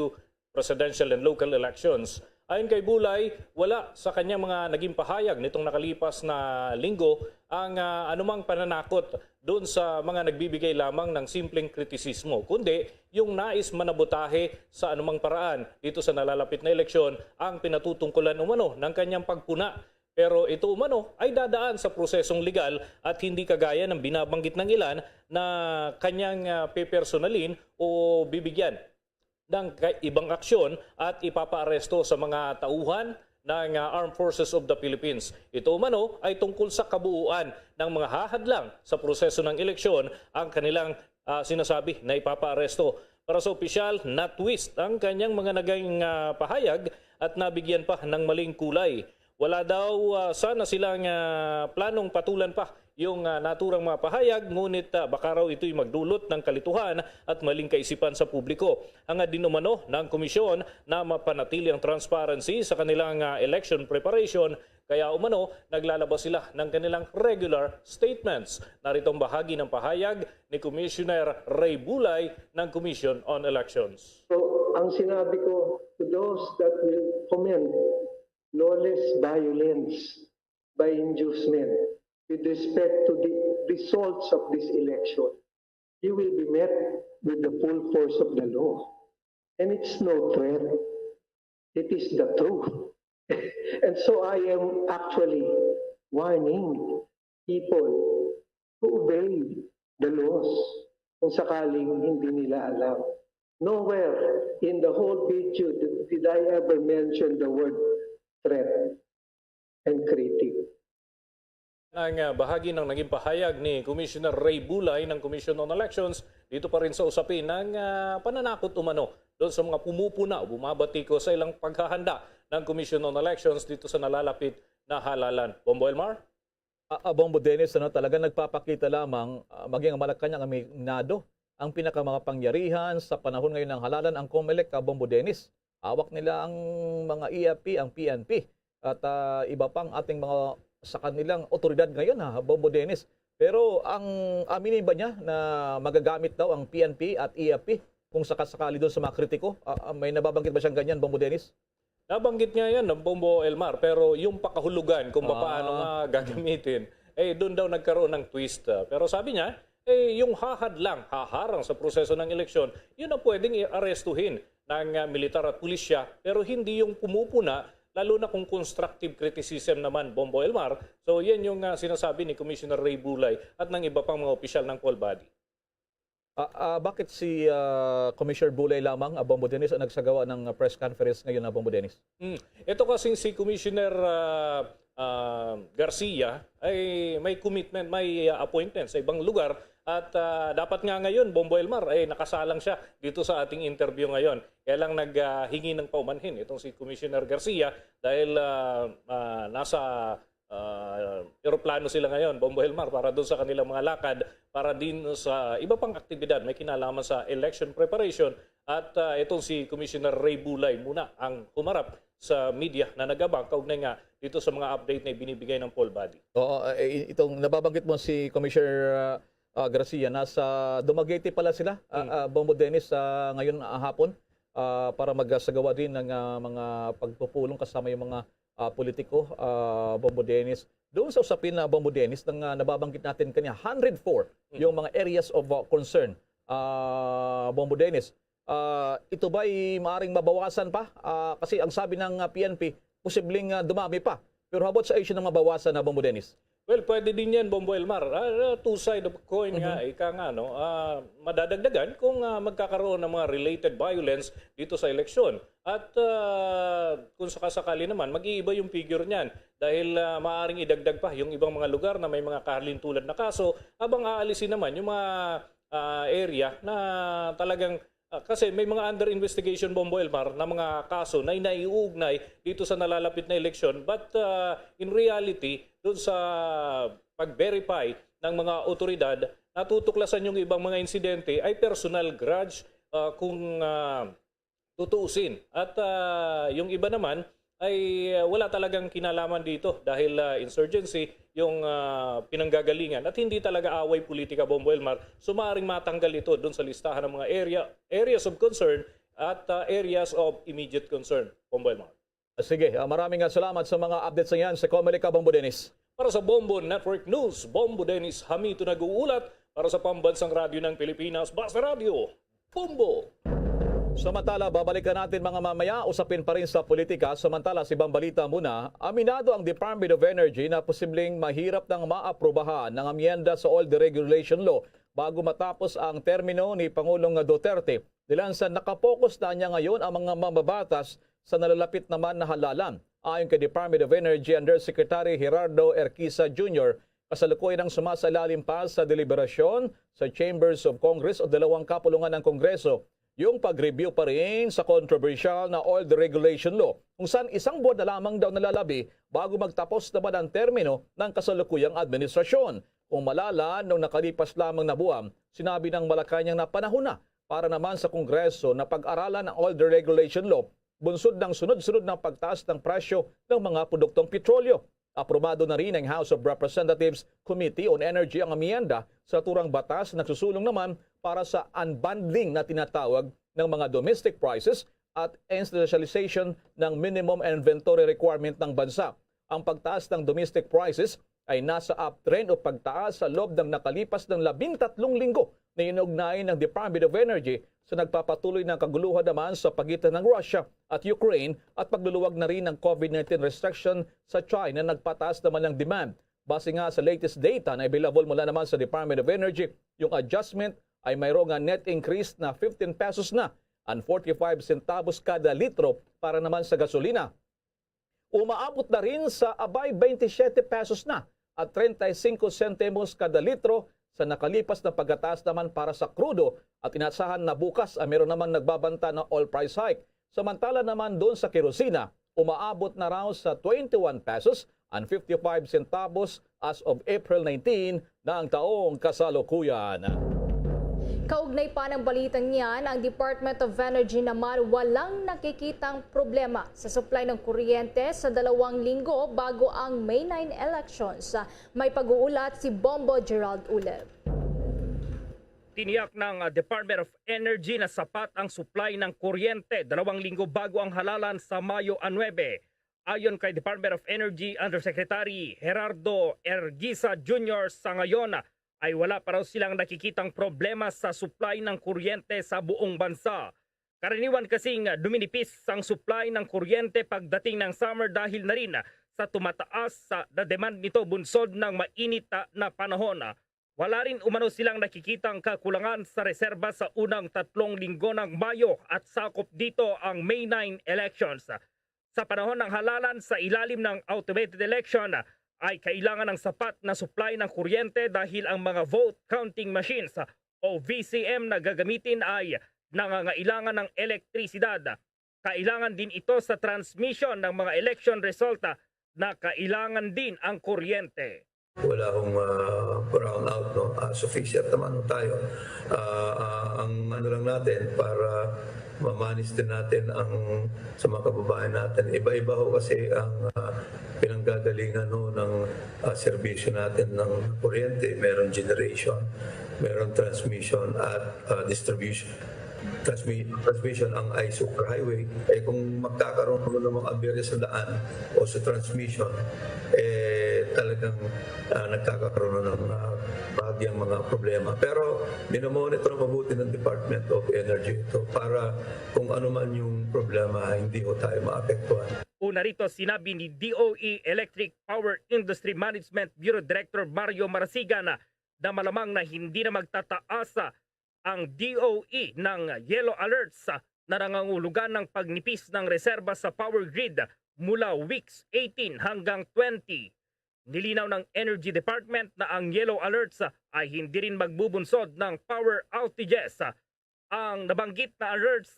presidential and local elections. Ayon kay Bulay, wala sa kanyang mga naging pahayag nitong nakalipas na linggo ang anumang pananakot doon sa mga nagbibigay lamang ng simpleng kritisismo, kundi yung nais manabotahe sa anumang paraan dito sa nalalapit na eleksyon ang pinatutungkulan umano ng kanyang pagpuna. Pero ito umano ay dadaan sa prosesong legal at hindi kagaya ng binabanggit ng ilan na kanyang pepersonalin o bibigyan ng ibang aksyon at ipapaaresto sa mga tauhan ng Armed Forces of the Philippines. Ito umano ay tungkol sa kabuuan ng mga hahadlang sa proseso ng eleksyon ang kanilang sinasabi na ipapaaresto. Para sa opisyal, na-twist ang kanyang mga naging pahayag at nabigyan pa ng maling kulay. Wala daw sana silang planong patulan pa yung naturang mga pahayag, ngunit baka raw ito'y magdulot ng kalituhan at maling kaisipan sa publiko. Hangad din umano ng komisyon na mapanatili ang transparency sa kanilang election preparation, kaya umano naglalabas sila ng kanilang regular statements. Narito ang bahagi ng pahayag ni Commissioner Ray Bulay ng Commission on Elections. So, ang sinabi ko to those that will comment lawless violence by inducement with respect to the results of this election, you will be met with the full force of the law. And it's no threat. It is the truth. And so I am actually warning people to obey the laws kung sakaling hindi nila alam. Nowhere in the whole video did I ever mention the word threat and critic. Ang bahagi ng naging pahayag ni Commissioner Ray Bulay ng Commission on Elections dito pa rin sa usapin ng pananakot umano doon sa mga pumupuna o bumabatiko sa ilang paghahanda ng Commission on Elections dito sa nalalapit na halalan. Bombo Elmar? Bombo Dennis, talaga nagpapakita lamang maging ang Malacanang aminado ang pinakamakapangyarihan sa panahon ngayon ng halalan ang COMELEC, Bombo Dennis. Hawak nila ang mga EAP, ang PNP at iba pang ating mga sa kanilang otoridad ngayon, Bombo Dennis. Pero ang aminin ba niya na magagamit daw ang PNP at EAP kung sakasakali doon sa mga kritiko? May nababanggit ba siyang ganyan, Bombo Dennis? Nabanggit nga yan ng Bombo Elmar, pero yung pakahulugan kung paano nga gagamitin, doon daw nagkaroon ng twist. Pero sabi niya, yung hahadlang, haharang sa proseso ng eleksyon, yun ang pwedeng i-arestuhin ng militar at pulisya, pero hindi yung pumupuna, lalo na kung constructive criticism naman, Bombo Elmar. So yan yung sinasabi ni Commissioner Ray Bulay at ng iba pang mga opisyal ng poll body. Bakit si Commissioner Bulay lamang, Bombo Dennis, ang nagsagawa ng press conference ngayon, Bombo Dennis? Ito kasing si Commissioner Garcia ay may commitment, may appointment sa ibang lugar at dapat nga ngayon, Bombo Elmar, nakasalang siya dito sa ating interview ngayon. Kaya lang naghingi ng paumanhin itong si Commissioner Garcia dahil nasa eroplano sila ngayon, Bombo Elmar, para doon sa kanilang mga lakad, para din sa iba pang aktibidad may kinalaman sa election preparation. At itong si Commissioner Ray Bulay muna ang humarap sa media na nagabang kaugnay nga dito sa mga update na binibigay ng poll body. Oo, itong nababanggit mo si Commissioner Garcia, nasa Dumaguete pala sila, Bombo Dennis, ngayon hapon para magsagawa din ng mga pagpupulong kasama yung mga politiko, Bombo Dennis. Doon sa usapin na Bombo Dennis, nababanggit natin kanya, 104 yung mga areas of concern, Bombo Dennis. Ito ba'y maaaring mabawasan pa? Kasi ang sabi ng PNP, posibleng dumami pa. Pero how about sa issue ng mabawasan na, Bombo Dennis? Well, pwede din yan, Bombo Elmar. Two side of coin nga, ika nga, no? Madadagdagan kung magkakaroon ng mga related violence dito sa eleksyon. At kung sakasakali naman, mag-iiba yung figure niyan. Dahil maaaring idagdag pa yung ibang mga lugar na may mga kahalintulad na kaso, habang aalisin naman yung mga area na talagang kasi may mga under investigation, Bombo Elmar, na mga kaso na naiuugnay dito sa nalalapit na eleksyon. But in reality, doon sa pag-verify ng mga otoridad, natutuklasan yung ibang mga insidente ay personal grudge kung tutuusin. At yung iba naman ay wala talagang kinalaman dito dahil insurgency yung pinanggagalingan at hindi talaga away politika, Bombo Elmar. So maaaring matanggal ito doon sa listahan ng mga areas of concern at areas of immediate concern, Bombo Elmar. Sige, maraming salamat sa mga updates na yan sa Comelec, Bombo Dennis. Para sa Bombo Network News, Bombo Dennis Hamito nag-uulat para sa Pambansang Radyo ng Pilipinas, Basta Radio, Bombo! Samantala, babalikan natin mga mamaya, usapin pa rin sa politika. Samantala, sa ibang balita muna, aminado ang Department of Energy na posibleng mahirap nang maaprubahan ng amyenda sa Oil Deregulation Law bago matapos ang termino ni Pangulong Duterte. Dilansan, nakapokus na niya ngayon ang mga mamabatas sa nalalapit naman na halalan. Ayon kay Department of Energy Undersecretary Gerardo Erquisa Jr., kasalukuyan ang sumasailalim pa sa deliberasyon sa Chambers of Congress o dalawang kapulungan ng Kongreso yung pag-review pa rin sa controversial na Oil Deregulation Law, kung saan isang buwan na lamang daw nalalabi bago magtapos naman ang termino ng kasalukuyang administrasyon. Kung malala, nung nakalipas lamang na buwan, sinabi ng Malacanang na panahon na para naman sa Kongreso na pag-aralan ang Oil Deregulation Law, bunsod ng sunod-sunod ng pagtaas ng presyo ng mga produktong petrolyo. Aprobado na rin ng House of Representatives Committee on Energy ang amyenda sa turang batas na nagsusulong naman para sa unbundling na tinatawag ng mga domestic prices at institutionalization ng minimum inventory requirement ng bansa. Ang pagtaas ng domestic prices ay nasa uptrend o pagtaas sa loob ng nakalipas ng 13 linggo na inugnayan ng Department of Energy sa nagpapatuloy ng kaguluhan naman sa pagitan ng Russia at Ukraine at pagluluwag na rin ng COVID-19 restriction sa China na nagpataas naman ng demand. Base nga sa latest data na available mula naman sa Department of Energy, yung adjustment ay mayroong net increase na 15 pesos na and 45 centavos kada litro para naman sa gasolina. Umaabot na rin sa 27 pesos na at 35 centimos kada litro sa nakalipas na pagkataas naman para sa krudo at inasahan na bukas ay meron naman nagbabanta na oil price hike. Samantala naman doon sa kerosina, umaabot na raw sa 21 pesos and 55 centavos as of April 19 na ang taong kasalukuyan. Kaugnay pa ng balitang yan, ang Department of Energy naman walang nakikitang problema sa supply ng kuryente sa 2 linggo bago ang May 9 elections. May pag-uulat si Bombo Gerald Uleb. Tiniyak ng Department of Energy na sapat ang supply ng kuryente 2 linggo bago ang halalan sa Mayo 9. Ayon kay Department of Energy Undersecretary Gerardo Erquisa Jr. sa ngayon, ay wala pa raw silang nakikitang problema sa supply ng kuryente sa buong bansa. Karaniwan kasing duminipis ang supply ng kuryente pagdating ng summer dahil na rin sa tumataas na demand nito bunsod ng mainit na panahon. Wala rin umano silang nakikitang kakulangan sa reserba sa unang 3 linggo ng Mayo at sakop dito ang May 9 elections. Sa panahon ng halalan sa ilalim ng automated election, ay kailangan ng sapat na supply ng kuryente dahil ang mga vote counting machines o VCM na gagamitin ay nangangailangan ng elektrisidad. Kailangan din ito sa transmission ng mga election result na kailangan din ang kuryente. Wala akong brown out, no? Sufficient naman tayo. Ang ano lang natin para mamanis din natin ang sa mga kababayan natin. Iba-iba ho kasi ang pinanggagalingan ho ng serbisyo natin ng kuryente. Meron generation, meron transmission at distribution. Transmission ang ay superhighway. Kung magkakaroon ng mga aberya sa daan o sa transmission, talagang nagkakaroon ng bahagyang mga problema. Pero minomonitor mabuti ng Department of Energy ito para kung ano man yung problema, hindi ho tayo maapektuhan. Una rito sinabi ni DOE Electric Power Industry Management Bureau Director Mario Marasigan na malamang na hindi na magtataas ang DOE ng yellow alerts na nangangulugan ng pagnipis ng reserba sa power grid mula weeks 18 hanggang 20. Nilinaw ng Energy Department na ang yellow alerts ay hindi rin magbubunsod ng power outages. Ang nabanggit na alerts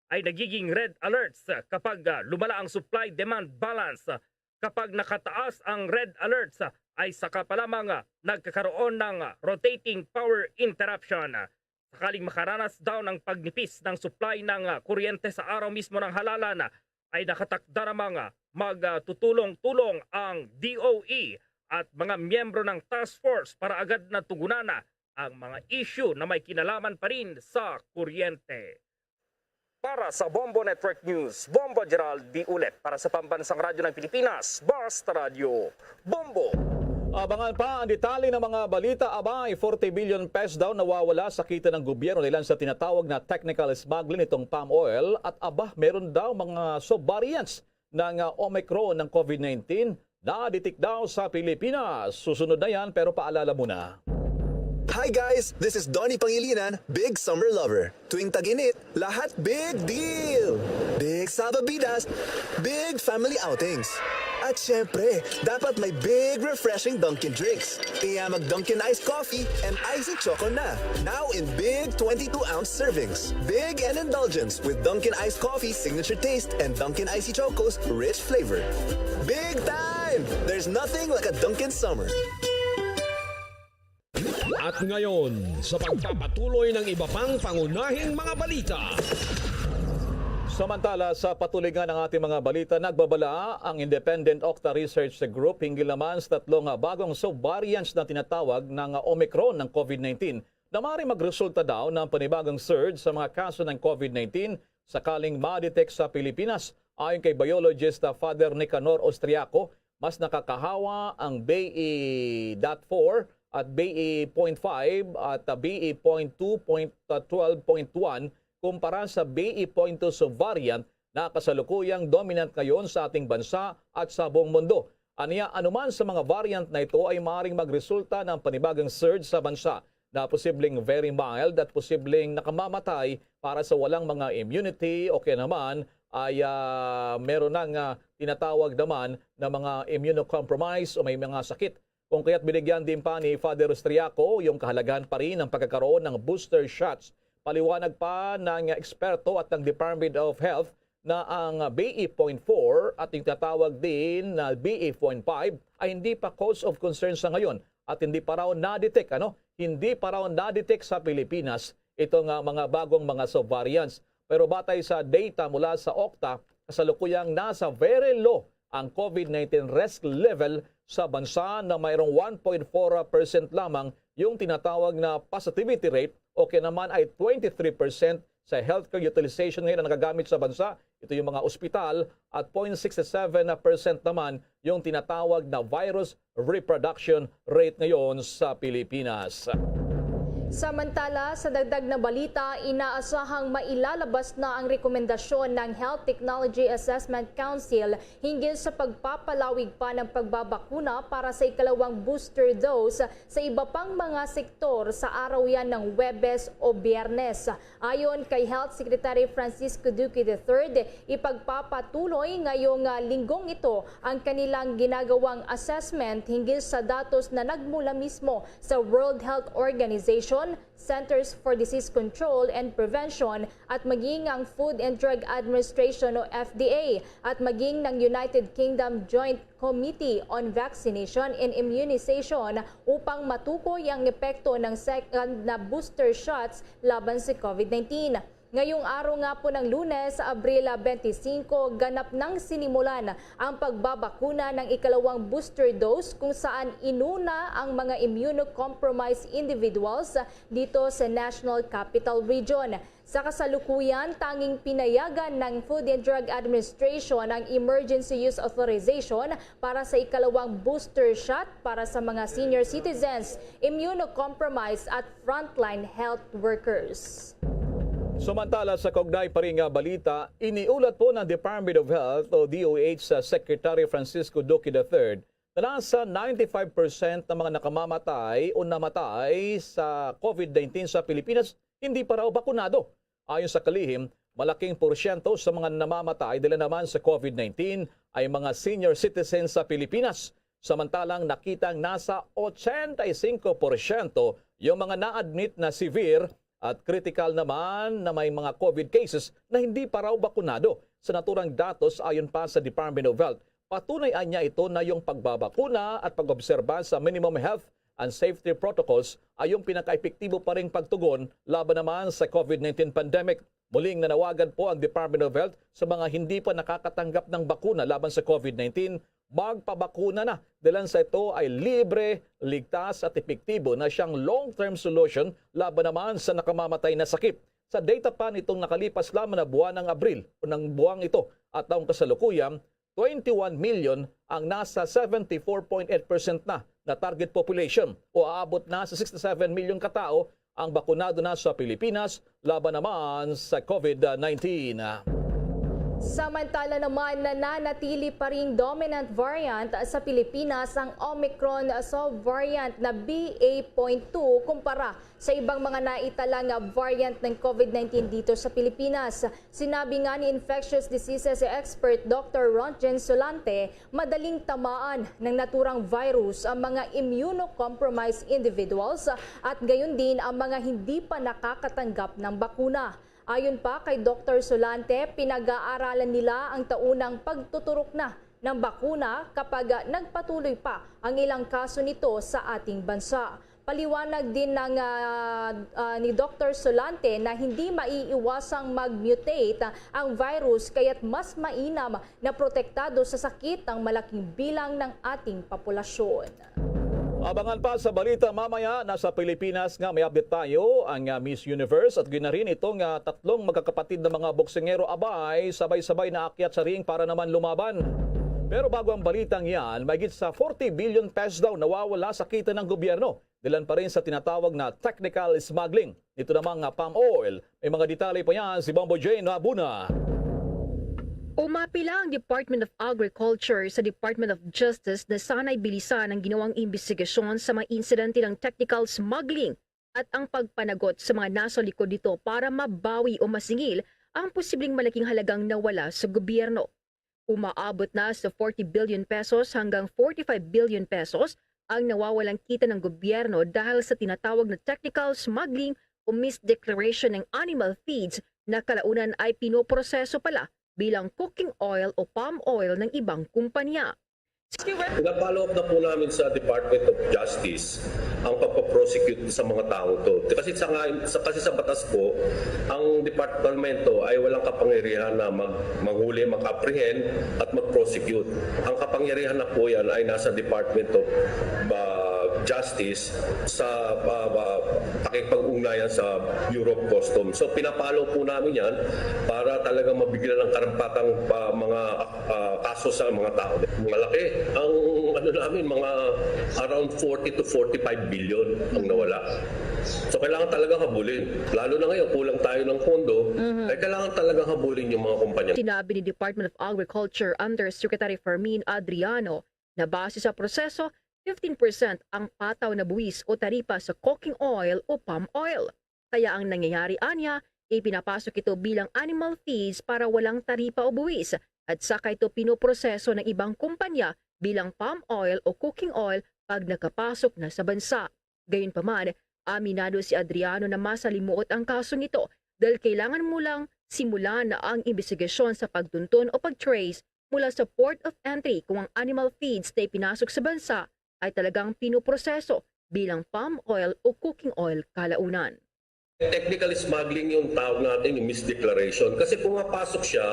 ay nagiging red alerts kapag lumala ang supply-demand balance. Kapag nakataas ang red alerts ay saka pa lamang nagkakaroon ng rotating power interruption. Sakaling makaranas daw ng pagnipis ng supply ng kuryente sa araw mismo ng halalan ay nakatakda namang magtutulong-tulong ang DOE at mga miyembro ng task force para agad na tugunan ang mga issue na may kinalaman pa rin sa kuryente. Para sa Bombo Network News, Bombo Gerald D. Ulet. Para sa Pambansang Radyo ng Pilipinas, Basta Radio, Bombo! Abangan pa ang detalye ng mga balita. Abay, 40 billion pesos daw nawawala sa kita ng gobyerno nila sa tinatawag na technical smuggling itong palm oil. At meron daw mga sub-variants ng Omicron ng COVID-19 na detect daw sa Pilipinas. Susunod na yan pero paalala muna. Hi guys! This is Donnie Pangilinan, big summer lover. Tuwing tag-init, lahat big deal! Big sababidas, big family outings. At syempre, dapat may big refreshing Dunkin' drinks. Kaya mag-Dunkin' Iced Coffee and Icy Choco na. Now in big 22-ounce servings. Big and indulgence with Dunkin' Iced Coffee signature taste and Dunkin' Icy Choco's rich flavor. Big time! There's nothing like a Dunkin' summer. At ngayon, sa pagpapatuloy ng iba pang pangunahing mga balita. Samantala, sa patuloy nga ng ating mga balita, nagbabala ang Independent Octa Research Group hinggil naman sa tatlong bagong sub-variants na tinatawag ng Omicron ng COVID-19 na maaaring magresulta daw ng panibagong surge sa mga kaso ng COVID-19 sakaling ma-detect sa Pilipinas. Ayon kay biologist Father Nicanor Austriaco, mas nakakahawa ang BE.4 at BE.5 at BE.2.12.1 kumpara sa BE.2 subvariant na kasalukuyang dominant ngayon sa ating bansa at sa buong mundo. Aniya, anuman sa mga variant na ito ay maaaring magresulta ng panibagang surge sa bansa na posibleng very mild at posibleng nakamamatay para sa walang mga immunity o kaya naman ay meron ng tinatawag naman na mga immunocompromised o may mga sakit. Kung kaya't binigyan din pa ni Father Austriaco yung kahalagahan pa rin ng pagkakaroon ng booster shots. Paliwanag pa ng eksperto at ng Department of Health na ang BE.4 at yung tatawag din na BE.5 ay hindi pa cause of concern sa ngayon at hindi pa raw na-detect, Hindi pa raw na-detect sa Pilipinas itong mga bagong mga subvariants. Pero batay sa data mula sa Octa, kasalukuyang nasa very low ang COVID-19 risk level sa bansa na mayroong 1.4% lamang yung tinatawag na positivity rate o kaya naman ay 23% sa healthcare utilization ngayon na nagagamit sa bansa. Ito yung mga ospital at 0.67% naman yung tinatawag na virus reproduction rate ngayon sa Pilipinas. Samantala, sa dagdag na balita, inaasahang mailalabas na ang rekomendasyon ng Health Technology Assessment Council hinggil sa pagpapalawig pa ng pagbabakuna para sa ikalawang booster dose sa iba pang mga sektor sa araw yan ng Huwebes o Biyernes. Ayon kay Health Secretary Francisco Duque III, ipagpapatuloy ngayong linggong ito ang kanilang ginagawang assessment hinggil sa datos na nagmula mismo sa World Health Organization, Centers for Disease Control and Prevention at maging ang Food and Drug Administration o FDA at maging ng United Kingdom Joint Committee on Vaccination and Immunization upang matukoy ang epekto ng second na booster shots laban sa COVID-19. Ngayong araw nga po ng Lunes, Abril 25, ganap nang sinimulan ang pagbabakuna ng ikalawang booster dose kung saan inuna ang mga immunocompromised individuals dito sa National Capital Region. Sa kasalukuyan, tanging pinayagan ng Food and Drug Administration ang emergency use authorization para sa ikalawang booster shot para sa mga senior citizens, immunocompromised at frontline health workers. Samantala sa kaugnay pa rin nga balita, iniulat po ng Department of Health o DOH Secretary Francisco Duque III na nasa 95% ng mga nakamamatay o namatay sa COVID-19 sa Pilipinas hindi pa raw bakunado. Ayon sa kalihim, malaking porsyento sa mga namamatay dahil naman sa COVID-19 ay mga senior citizens sa Pilipinas. Samantalang nakitang nasa 85% yung mga na-admit na severe at critical naman na may mga COVID cases na hindi pa raw bakunado. Sa naturang datos ayon pa sa Department of Health, patunay niya ito na yung pagbabakuna at pag-obserba sa minimum health and safety protocols ay yung pinaka-epektibo pa ring pagtugon laban naman sa COVID-19 pandemic. Muling nanawagan po ang Department of Health sa mga hindi pa nakakatanggap ng bakuna laban sa COVID-19, magpabakuna na. Dahil sa ito ay libre, ligtas at epektibo na siyang long-term solution laban naman sa nakamamatay na sakit. Sa data pa nitong nakalipas lamang na buwan ng Abril o ng buwang ito at taong kasalukuyan, 21 million ang nasa 74.8% na target population o aabot na sa 67 million katao ang bakunado na sa Pilipinas laban naman sa COVID-19. Samantala naman, nananatili pa ring dominant variant sa Pilipinas ang Omicron subvariant na BA.2 kumpara sa ibang mga naitalang variant ng COVID-19 dito sa Pilipinas. Sinabi nga ni infectious diseases expert Dr. Rontgen Solante, madaling tamaan ng naturang virus ang mga immunocompromised individuals at gayon din ang mga hindi pa nakakatanggap ng bakuna. Ayon pa kay Dr. Solante, pinag-aaralan nila ang taunang pagtuturok na ng bakuna kapag nagpatuloy pa ang ilang kaso nito sa ating bansa. Paliwanag din ni Dr. Solante na hindi maiiwasang mag-mutate ang virus kaya't mas mainam na protektado sa sakit ang malaking bilang ng ating populasyon. Abangan pa sa balita mamaya, nasa Pilipinas nga may update tayo ang Miss Universe at ginarin itong tatlong magkakapatid na mga boksingero abay sabay-sabay na akyat sa ring para naman lumaban. Pero bago ang balitang yan, mahigit sa 40 billion pesos daw nawawala sa kita ng gobyerno. Dilan pa rin sa tinatawag na technical smuggling. Ito namang palm oil. May mga detalye pa yan si Bombo J. Nabuna. Umapila ang Department of Agriculture sa Department of Justice na sana'y bilisan ang ginawang imbestigasyon sa mga insidente ng technical smuggling at ang pagpanagot sa mga nasa likod nito para mabawi o masingil ang posibleng malaking halagang nawala sa gobyerno. Umaabot na sa 40 billion pesos hanggang 45 billion pesos ang nawawalang kita ng gobyerno dahil sa tinatawag na technical smuggling o misdeclaration ng animal feeds na kalaunan ay pinoproseso pala bilang cooking oil o palm oil ng ibang kumpanya. Pina-follow up na po namin sa Department of Justice ang pagpaprosecute sa mga tao to. Kasi sa batas po, ang departamento ay walang kapangyarihan na manghuli, mag-apprehend at mag-prosecute. Ang kapangyarihan na po yan ay nasa Department of Justice sa pakikipag-ugnayan sa Bureau of Customs. So pinapalo po namin yan para talagang mabigyan ng karampatang mga kaso sa mga tao. Malaki. Ang namin, mga around 40 to 45 billion ang nawala. So kailangan talagang habulin. Lalo na ngayon, kulang tayo ng pondo, ay kailangan talagang habulin yung mga kumpanya. Sinabi ni Department of Agriculture Undersecretary Fermin Adriano na base sa proseso, 15% ang pataw na buwis o taripa sa cooking oil o palm oil. Kaya ang nangyayari anya, ipinapasok ito bilang animal feeds para walang taripa o buwis at saka ito pinoproseso ng ibang kumpanya bilang palm oil o cooking oil pag nakapasok na sa bansa. Gayunpaman, aminado si Adriano na masalimuot ang kasong ito dahil kailangan mo lang simulan na ang investigasyon sa pagtuntun o pag-trace mula sa port of entry kung ang animal feeds na ipinasok sa bansa ay talagang pinoproseso bilang palm oil o cooking oil kalaunan. Technical smuggling yung tawag natin, yung misdeclaration. Kasi pumapasok siya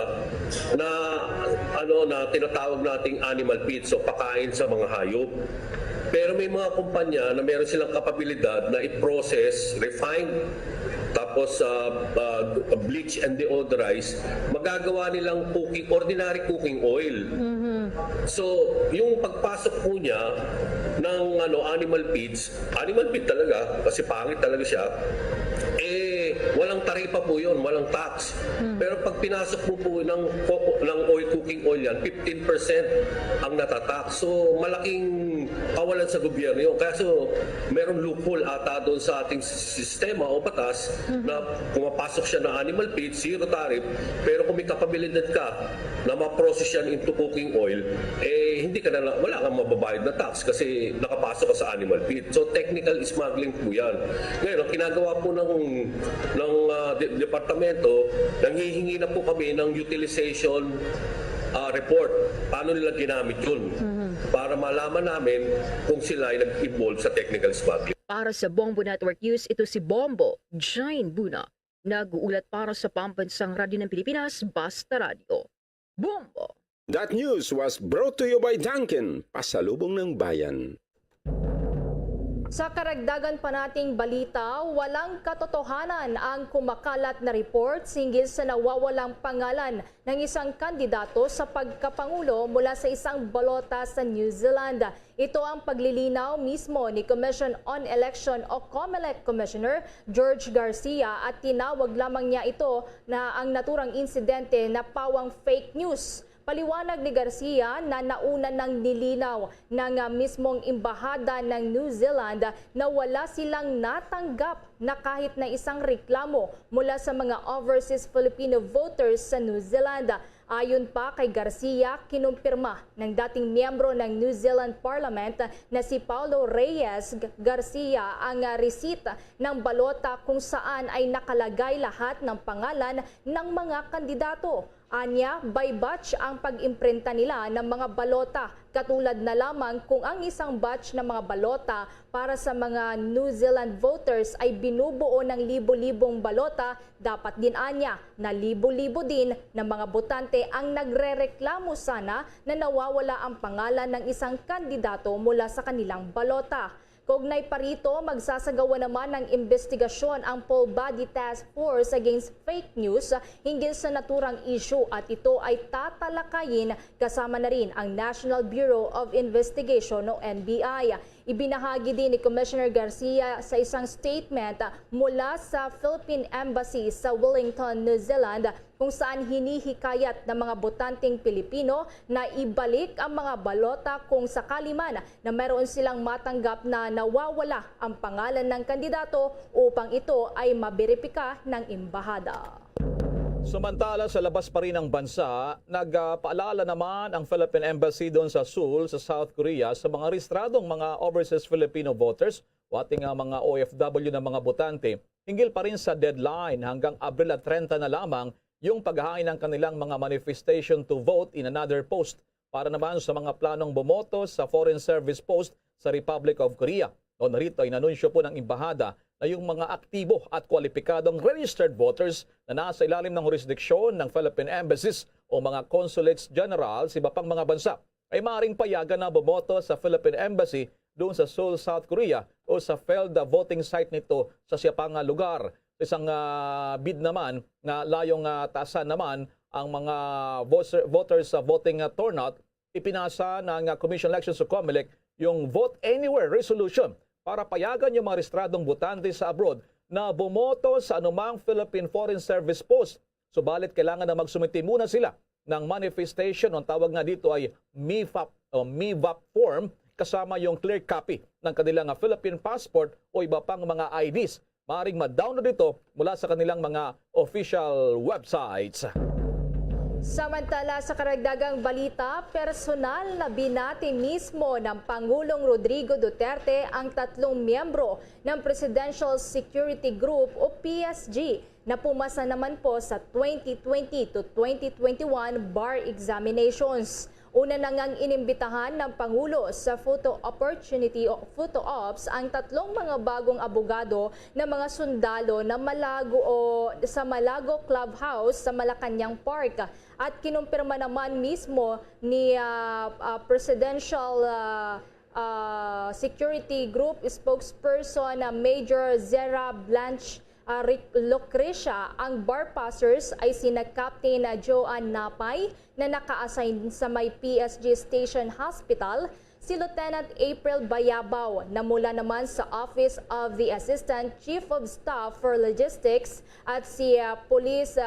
na tinatawag nating animal feed, so pakain sa mga hayop. Pero may mga kumpanya na meron silang kapabilidad na i-process, refine, tapos bleach and deodorize, magagawa nilang ordinary cooking oil. So, yung pagpasok po niya ng animal feed talaga, kasi pangit talaga siya, walang taripa po yun, walang tax. Pero pag pinasok mo po ng oil, cooking oil yan, 15% ang natatax. So malaking kawalan sa gobyerno yun. Kaya so merong loophole ata doon sa ating sistema o batas na pumapasok siya ng animal feed, zero tariff, pero kung may kapabilidad ka na ma-process yan into cooking oil, hindi ka na, wala kang mababayad na tax kasi nakapasok ka sa animal feed. So technical smuggling po yan. Ngayon, ang kinagawa po ng departamento, nanghihingi na po kami ng utilization report. Paano nila ginamit yun? Para malaman namin kung sila ay nag-involve sa technical smuggling. Para sa Bombo Network News, ito si Bombo Jane Buna. Nag-uulat para sa Pambansang Radyo ng Pilipinas, Basta Radio. Bombo! That news was brought to you by Dunkin, pasalubong ng bayan. Sa karagdagan pa nating balita, walang katotohanan ang kumakalat na reports hinggil sa nawawalang pangalan ng isang kandidato sa pagkapangulo mula sa isang balota sa New Zealand. Ito ang paglilinaw mismo ni Commission on Election o COMELEC Commissioner George Garcia at tinawag lamang niya ito na ang naturang insidente na pawang fake news. Paliwanag ni Garcia na nauna ng nilinaw ng mismong embahada ng New Zealand na wala silang natanggap na kahit na isang reklamo mula sa mga overseas Filipino voters sa New Zealand. Ayon pa kay Garcia, kinumpirma ng dating miyembro ng New Zealand Parliament na si Paulo Reyes Garcia ang resita ng balota kung saan ay nakalagay lahat ng pangalan ng mga kandidato. Anya, by batch ang pag-imprinta nila ng mga balota, katulad na lamang kung ang isang batch ng mga balota para sa mga New Zealand voters ay binubuo ng libo-libong balota, dapat din anya na libo-libo din ng mga botante ang nagrereklamo sana na nawawala ang pangalan ng isang kandidato mula sa kanilang balota. Kaugnay pa rito, magsasagawa naman ng investigasyon ang Full Body Task Force Against Fake News hinggil sa naturang issue at ito ay tatalakayin kasama na rin ang National Bureau of Investigation o NBI. Ibinahagi din ni Commissioner Garcia sa isang statement mula sa Philippine Embassy sa Wellington, New Zealand kung saan hinihikayat ng mga botanteng Pilipino na ibalik ang mga balota kung sakali man na meron silang matanggap na nawawala ang pangalan ng kandidato upang ito ay maberipika ng embahada. Samantala sa labas pa rin ng bansa, nagpaalala naman ang Philippine Embassy doon sa Seoul, sa South Korea sa mga rehistradong mga overseas Filipino voters o ating mga OFW na mga botante. Hinggil pa rin sa deadline hanggang Abril 30 na lamang yung paghahain ng kanilang mga manifestation to vote in another post para naman sa mga planong bumoto sa Foreign Service Post sa Republic of Korea. O narito ay nanunsyo po ng embahada na yung mga aktibo at kwalipikadong registered voters na nasa ilalim ng jurisdiksyon ng Philippine Embassies o mga consulates general sa iba pang mga bansa ay maaaring payagan na bumoto sa Philippine Embassy doon sa Seoul, South Korea o sa failed voting site nito sa siyapang lugar. Isang bid naman na layong taasan naman ang mga voters sa voting turnout, ipinasa ng Commission on Elections o COMELEC yung Vote Anywhere Resolution para payagan yung mga rehistradong botante sa abroad na bumoto sa anumang Philippine Foreign Service Post. Subalit kailangan na magsumiti muna sila ng manifestation, ang tawag nga dito ay MIVAP form, kasama yung clear copy ng kanilang Philippine passport o iba pang mga IDs. Maaaring ma-download ito mula sa kanilang mga official websites. Samantala sa karagdagang balita, personal na binati mismo ng Pangulong Rodrigo Duterte ang 3 miyembro ng Presidential Security Group o PSG na pumasa naman po sa 2020 to 2021 bar examinations. Una na ngang inimbitahan ng Pangulo sa photo opportunity o photo ops ang 3 mga bagong abogado na mga sundalo na sa Malago Clubhouse sa Malacanang Park. At kinumpirma naman mismo ni Presidential Security Group spokesperson Major Zera Blanche Lucrecia, ang bar passers ay sina Captain Joan Napay na naka-assign sa may PSG Station Hospital, si Lieutenant April Bayabaw na mula naman sa Office of the Assistant Chief of Staff for Logistics at si Police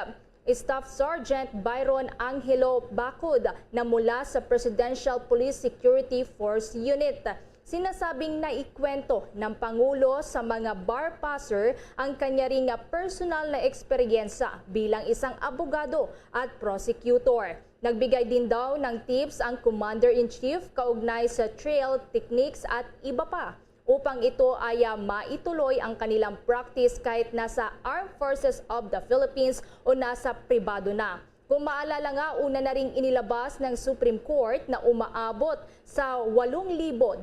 Staff Sergeant Byron Angelo Bacud na mula sa Presidential Police Security Force Unit. Sinasabing naikwento ng Pangulo sa mga bar passer ang kanya ring personal na eksperyensya bilang isang abogado at prosecutor. Nagbigay din daw ng tips ang Commander-in-Chief kaugnay sa trail techniques at iba pa upang ito ay maituloy ang kanilang practice kahit nasa Armed Forces of the Philippines o nasa pribado na. Kung maalala nga, una na ring inilabas ng Supreme Court na umaabot sa 8,241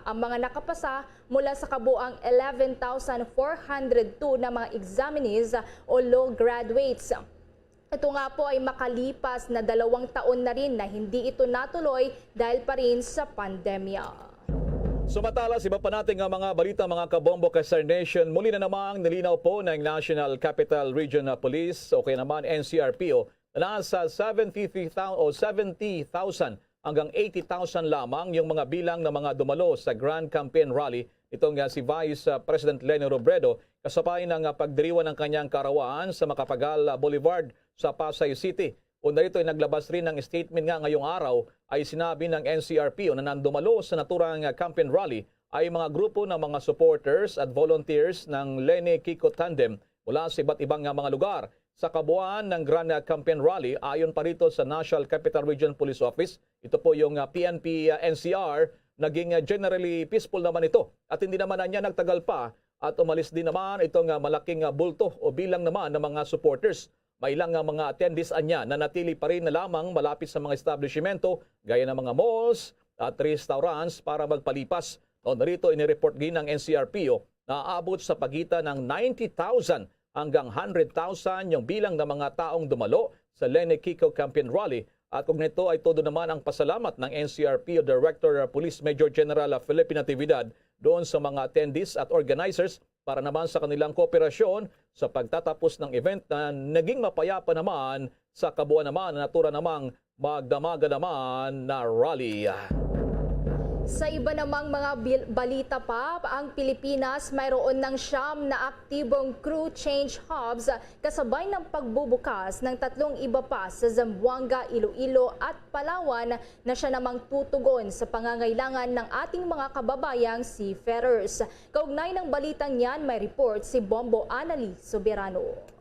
ang mga nakapasa mula sa kabuang 11,402 na mga examinees o law graduates. Ito nga po ay makalipas na 2 taon na rin na hindi ito natuloy dahil pa rin sa pandemya. Sumatalas, iba pa natin ang mga balita mga kabombo kay Star Nation. Muli na namang nilinaw po ng National Capital Region Police o kaya naman NCRPO na nasa 70,000 hanggang 80,000 lamang yung mga bilang ng mga dumalo sa Grand Campaign Rally. Itong si Vice President Leni Robredo kasabay ng pagdiriwang ng kanyang karawaan sa Macapagal Boulevard sa Pasay City. Una rito ay naglabas rin ng statement nga ngayong araw ay sinabi ng NCRPO na nandumalo sa naturang campaign rally ay mga grupo ng mga supporters at volunteers ng Leni Kiko Tandem mula sa iba't ibang mga lugar. Sa kabuuan ng Grand Campaign Rally, ayon pa rito sa National Capital Region Police Office, ito po yung PNP NCR, naging generally peaceful naman ito. At hindi naman niya nagtagal pa at umalis din naman itong malaking bulto o bilang naman ng mga supporters. May ilang mga attendees anya na natili pa rin na lamang malapit sa mga establishmento gaya ng mga malls at restaurants para magpalipas. Narito inireport din ng NCRPO na aabot sa pagitan ng 90,000 hanggang 100,000 yung bilang ng mga taong dumalo sa Leni Kiko Campaign Rally. At kung nito ay todo naman ang pasalamat ng NCRPO Director Police Major General Felipe Natividad doon sa mga attendees at organizers para naman sa kanilang kooperasyon sa pagtatapos ng event na naging mapayapa naman sa kabuuan naman na natura namang magdamaga naman na rally. Sa iba namang mga balita pa, ang Pilipinas mayroon ng 9 na aktibong crew change hubs kasabay ng pagbubukas ng 3 iba pa sa Zamboanga, Iloilo at Palawan na siya namang tutugon sa pangangailangan ng ating mga kababayang seafarers. Kaugnay ng balitang yan, may report si Bombo Anali Soberano.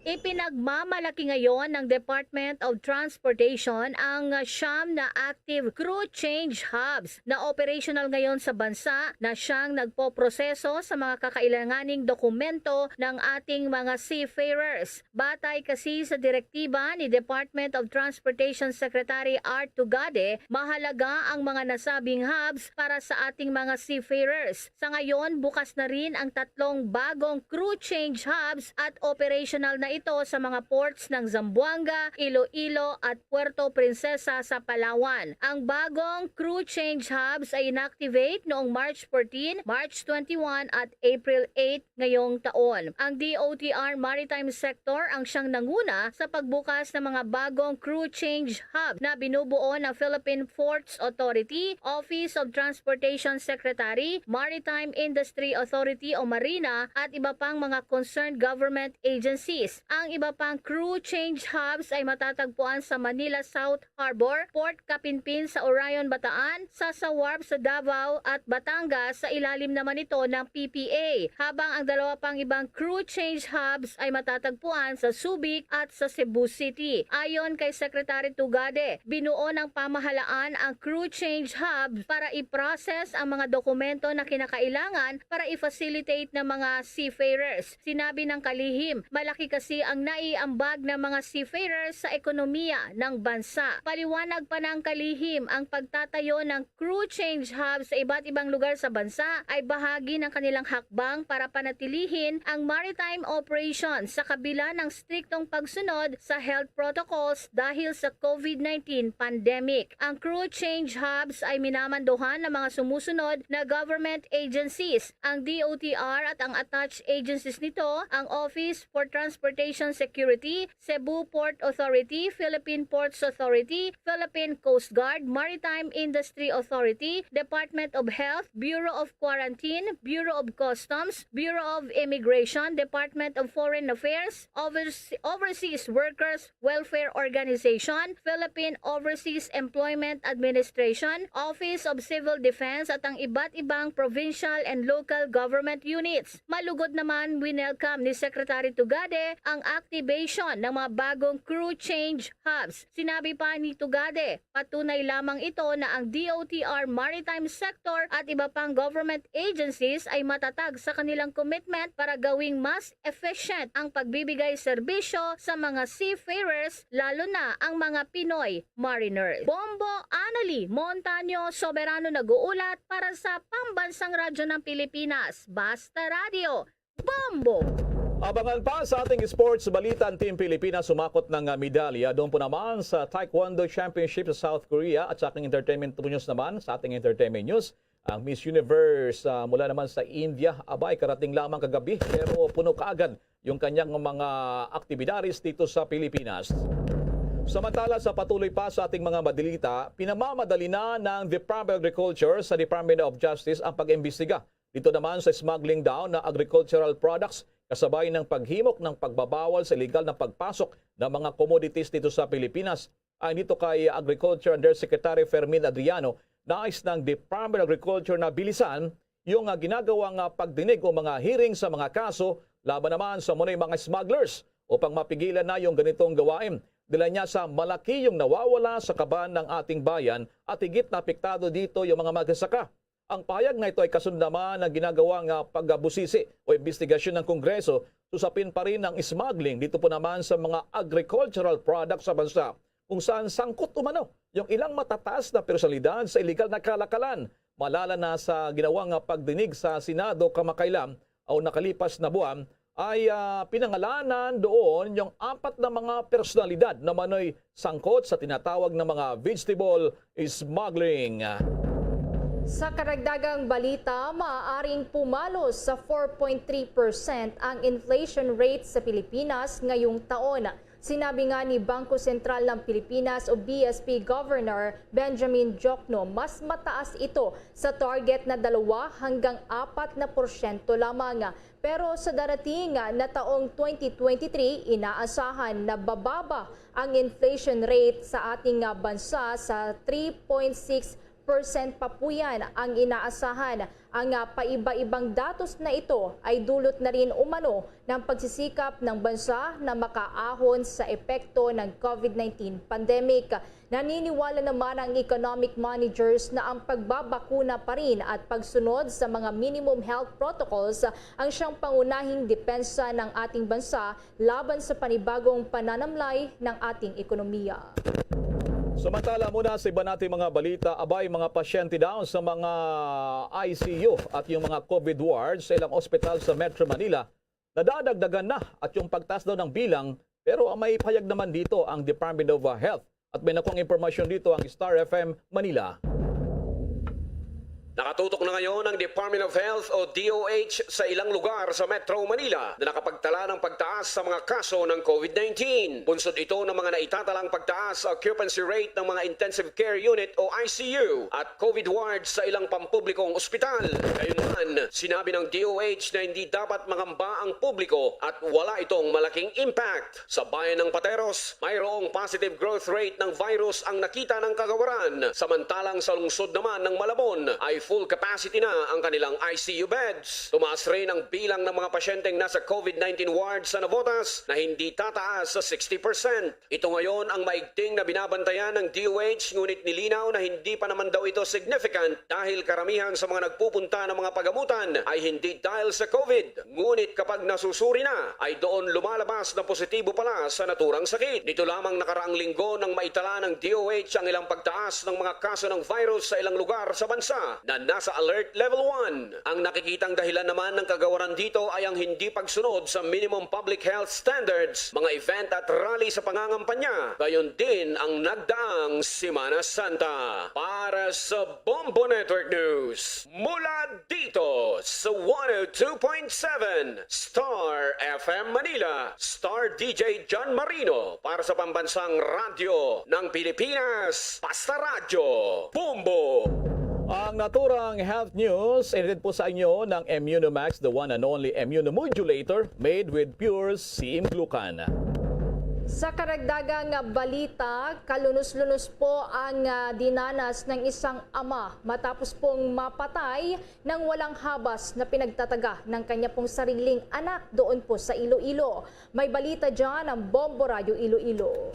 Ipinagmamalaki ngayon ng Department of Transportation ang 9 na active crew change hubs na operational ngayon sa bansa na siyang nagpoproseso sa mga kakailanganing dokumento ng ating mga seafarers. Batay kasi sa direktiba ni Department of Transportation Secretary Art Tugade, mahalaga ang mga nasabing hubs para sa ating mga seafarers. Sa ngayon, bukas na rin ang 3 bagong crew change hubs at operational na ito sa mga ports ng Zamboanga, Iloilo at Puerto Princesa sa Palawan. Ang bagong crew change hubs ay inactivate noong March 14, March 21 at April 8 ngayong taon. Ang DOTR Maritime Sector ang siyang nanguna sa pagbukas ng mga bagong crew change hub na binubuo ng Philippine Ports Authority, Office of Transportation Secretary, Maritime Industry Authority o Marina at iba pang mga concerned government agencies. Ang iba pang crew change hubs ay matatagpuan sa Manila South Harbor, Port Kapinpin sa Orion, Bataan, Sasa Wharf sa Davao at Batangas sa ilalim naman ito ng PPA. Habang ang 2 pang ibang crew change hubs ay matatagpuan sa Subic at sa Cebu City. Ayon kay Secretary Tugade, binuo ng pamahalaan ang crew change hubs para i-process ang mga dokumento na kinakailangan para i-facilitate ng mga seafarers. Sinabi ng kalihim, malaki kasi ang naiambag ng mga seafarers sa ekonomiya ng bansa. Paliwanag pa ng kalihim, ang pagtatayo ng crew change hubs sa iba't ibang lugar sa bansa ay bahagi ng kanilang hakbang para panatilihin ang maritime operations sa kabila ng striktong pagsunod sa health protocols dahil sa COVID-19 pandemic. Ang crew change hubs ay minamanduhan ng mga sumusunod na government agencies, ang DOTR at ang attached agencies nito, ang Office for Transportation Aviation Security, Cebu Port Authority, Philippine Ports Authority, Philippine Coast Guard, Maritime Industry Authority, Department of Health, Bureau of Quarantine, Bureau of Customs, Bureau of Immigration, Department of Foreign Affairs, Overseas Workers Welfare Organization, Philippine Overseas Employment Administration, Office of Civil Defense at ang iba't ibang provincial and local government units. Malugod naman winelcome ni Secretary Tugade ang activation ng mga bagong crew change hubs. Sinabi pa ni Tugade, patunay lamang ito na ang DOTR Maritime Sector at iba pang government agencies ay matatag sa kanilang commitment para gawing mas efficient ang pagbibigay serbisyo sa mga seafarers, lalo na ang mga Pinoy mariners. Bombo Anali Montaño Soberano nag-uulat para sa Pambansang Radyo ng Pilipinas, Basta Radio. Bombo! Abangan pa sa ating sports balita ang Team Pilipinas sumakot ng medalya. Doon po naman sa Taekwondo Championship sa South Korea at sa ating entertainment news naman, sa ating entertainment news, ang Miss Universe mula naman sa India, abay karating lamang kagabi pero puno kaagad yung kanyang mga aktibidades dito sa Pilipinas. Samantala sa patuloy pa sa ating mga madalita, pinamamadali na ng Department of Agriculture sa Department of Justice ang pag-imbestiga dito naman sa smuggling down na agricultural products kasabay ng paghimok ng pagbabawal sa illegal na pagpasok ng mga commodities dito sa Pilipinas. Ay nito kay Agriculture Undersecretary Fermin Adriano, nais ng Department of Agriculture na bilisan yung ginagawang pagdinig o mga hearing sa mga kaso laban naman sa mga smugglers upang mapigilan na yung ganitong gawain. Dila niya sa malaki yung nawawala sa kaban ng ating bayan at higit na apektado dito yung mga magsasaka. Ang payag na ito ay kasunod naman ng ginagawang pagbusisi o investigasyon ng Kongreso, susapin pa rin ang smuggling dito po naman sa mga agricultural products sa bansa kung saan sangkot umano yung ilang matataas na personalidad sa illegal na kalakalan. Malala na sa ginawang pagdinig sa Senado kamakailan o nakalipas na buwan ay pinangalanan doon yung 4 na mga personalidad na manoy sangkot sa tinatawag na mga vegetable smuggling. Sa karagdagang balita, maaaring pumalo sa 4.3% ang inflation rate sa Pilipinas ngayong taon. Sinabi nga ni Bangko Sentral ng Pilipinas o BSP Governor Benjamin Diokno, mas mataas ito sa target na 2 hanggang 4% lamang. Pero sa darating na taong 2023, inaasahan na bababa ang inflation rate sa ating bansa sa 3.6% pa po yan ang inaasahan. Ang paiba-ibang datos na ito ay dulot na rin umano ng pagsisikap ng bansa na makaahon sa epekto ng COVID-19 pandemic. Naniniwala naman ang economic managers na ang pagbabakuna pa rin at pagsunod sa mga minimum health protocols ang siyang pangunahing depensa ng ating bansa laban sa panibagong pananamlay ng ating ekonomiya. Samantala muna sa iba nating mga balita, abay mga pasyente daw sa mga ICU at yung mga COVID wards sa ilang ospital sa Metro Manila, nadadagdagan na at yung pagtaas daw ng bilang, pero may pahayag naman dito ang Department of Health at may nakuang impormasyon dito ang Star FM Manila. Nakatutok na ngayon ang Department of Health o DOH sa ilang lugar sa Metro Manila na nakapagtala ng pagtaas sa mga kaso ng COVID-19. Bunsod ito ng mga naitatalang pagtaas sa occupancy rate ng mga intensive care unit o ICU at COVID wards sa ilang pampublikong ospital. Gayunman, sinabi ng DOH na hindi dapat mangamba ang publiko at wala itong malaking impact. Sa bayan ng Pateros, mayroong positive growth rate ng virus ang nakita ng kagawaran. Samantalang sa lungsod naman ng Malabon ay full capacity na ang kanilang ICU beds. Tumaas rin ang bilang ng mga pasyenteng nasa COVID-19 wards sa Navotas na hindi tataas sa 60%. Ito ngayon ang maigting na binabantayan ng DOH, ngunit nilinaw na hindi pa naman daw ito significant dahil karamihan sa mga nagpupunta ng mga pagamutan ay hindi dahil sa COVID. Ngunit kapag nasusuri na ay doon lumalabas na positibo pala sa naturang sakit. Dito lamang nakaraang linggo nang maitala ng DOH ang ilang pagtaas ng mga kaso ng virus sa ilang lugar sa bansa na na nasa alert level 1. Ang nakikitang dahilan naman ng kagawaran dito ay ang hindi pagsunod sa minimum public health standards, mga event at rally sa pangangampanya. Gayon din ang nagdaang Semana Santa. Para sa Bombo Network News, mula dito sa 102.7 Star FM Manila, Star DJ John Marino para sa Pambansang Radyo ng Pilipinas, Basta Radyo, Bombo! Ang naturang health news, edited po sa inyo ng Immunomax, the one and only immunomodulator made with pure CM glucan. Sa karagdagang balita, kalunos-lunos po ang dinanas ng isang ama matapos pong mapatay ng walang habas na pinagtataga ng kanya pong sariling anak doon po sa Iloilo. May balita dyan ang Bombo Radio Iloilo.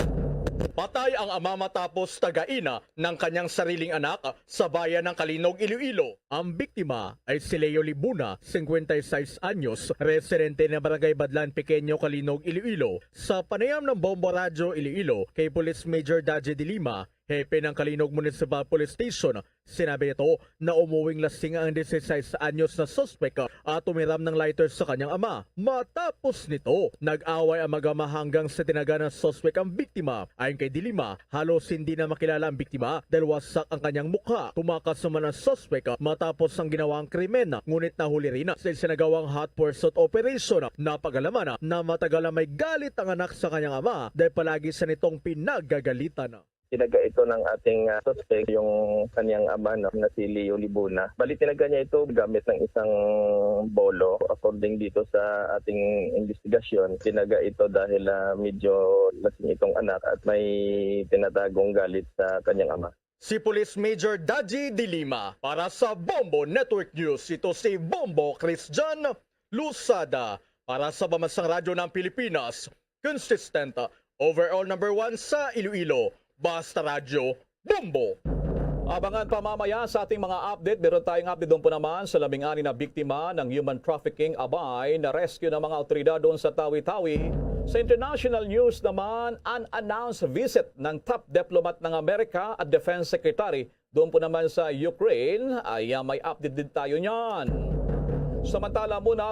Patay ang ama matapos tagaina ng kanyang sariling anak sa bayan ng Kalinog, Iloilo. Ang biktima ay si Leo Libuna, 56 anyos, residente ng Barangay Badlan Pequeño, Kalinog, Iloilo. Sa panayam ng Bombo Radio Iloilo kay Police Major Daje de Lima, hepe ng Kalinog Municipal Police Station, sinabi ito na umuwing lasing ang 16 anyos na suspect at umiram ng lighter sa kanyang ama. Matapos nito, nag-away ang mag-ama hanggang sa tinaga ng suspect ang biktima. Ayon kay Dilima, halos hindi na makilala ang biktima dahil wasak ang kanyang mukha. Tumakas naman ang suspect matapos ang ginawang krimen, ngunit nahuli rin sa sinagawang hot pursuit operation. Napag-alaman na matagal na may galit ang anak sa kanyang ama dahil palagi sa nitong pinagagalitan. Tinaga ito ng ating suspect, yung kanyang ama na si Leo Libuna. Bali, tinaga niya ito gamit ng isang bolo. According dito sa ating investigasyon, tinaga ito dahil medyo lasing itong anak at may tinatagong galit sa kanyang ama. Si Police Major Daji de Lima para sa Bombo Network News. Ito si Bombo Christian Lusada para sa Pambansang Radyo ng Pilipinas. Consistent, overall number 1 sa Iloilo. Basta Radyo, Bombo! Abangan pa mamaya sa ating mga update. Meron tayong update doon po naman sa 16 na biktima ng human trafficking abay na rescue ng mga otoridad doon sa Tawi-Tawi. Sa international news naman, unannounced visit ng top diplomat ng Amerika at Defense Secretary doon po naman sa Ukraine. Ay may update din tayo niyan. Samantala muna,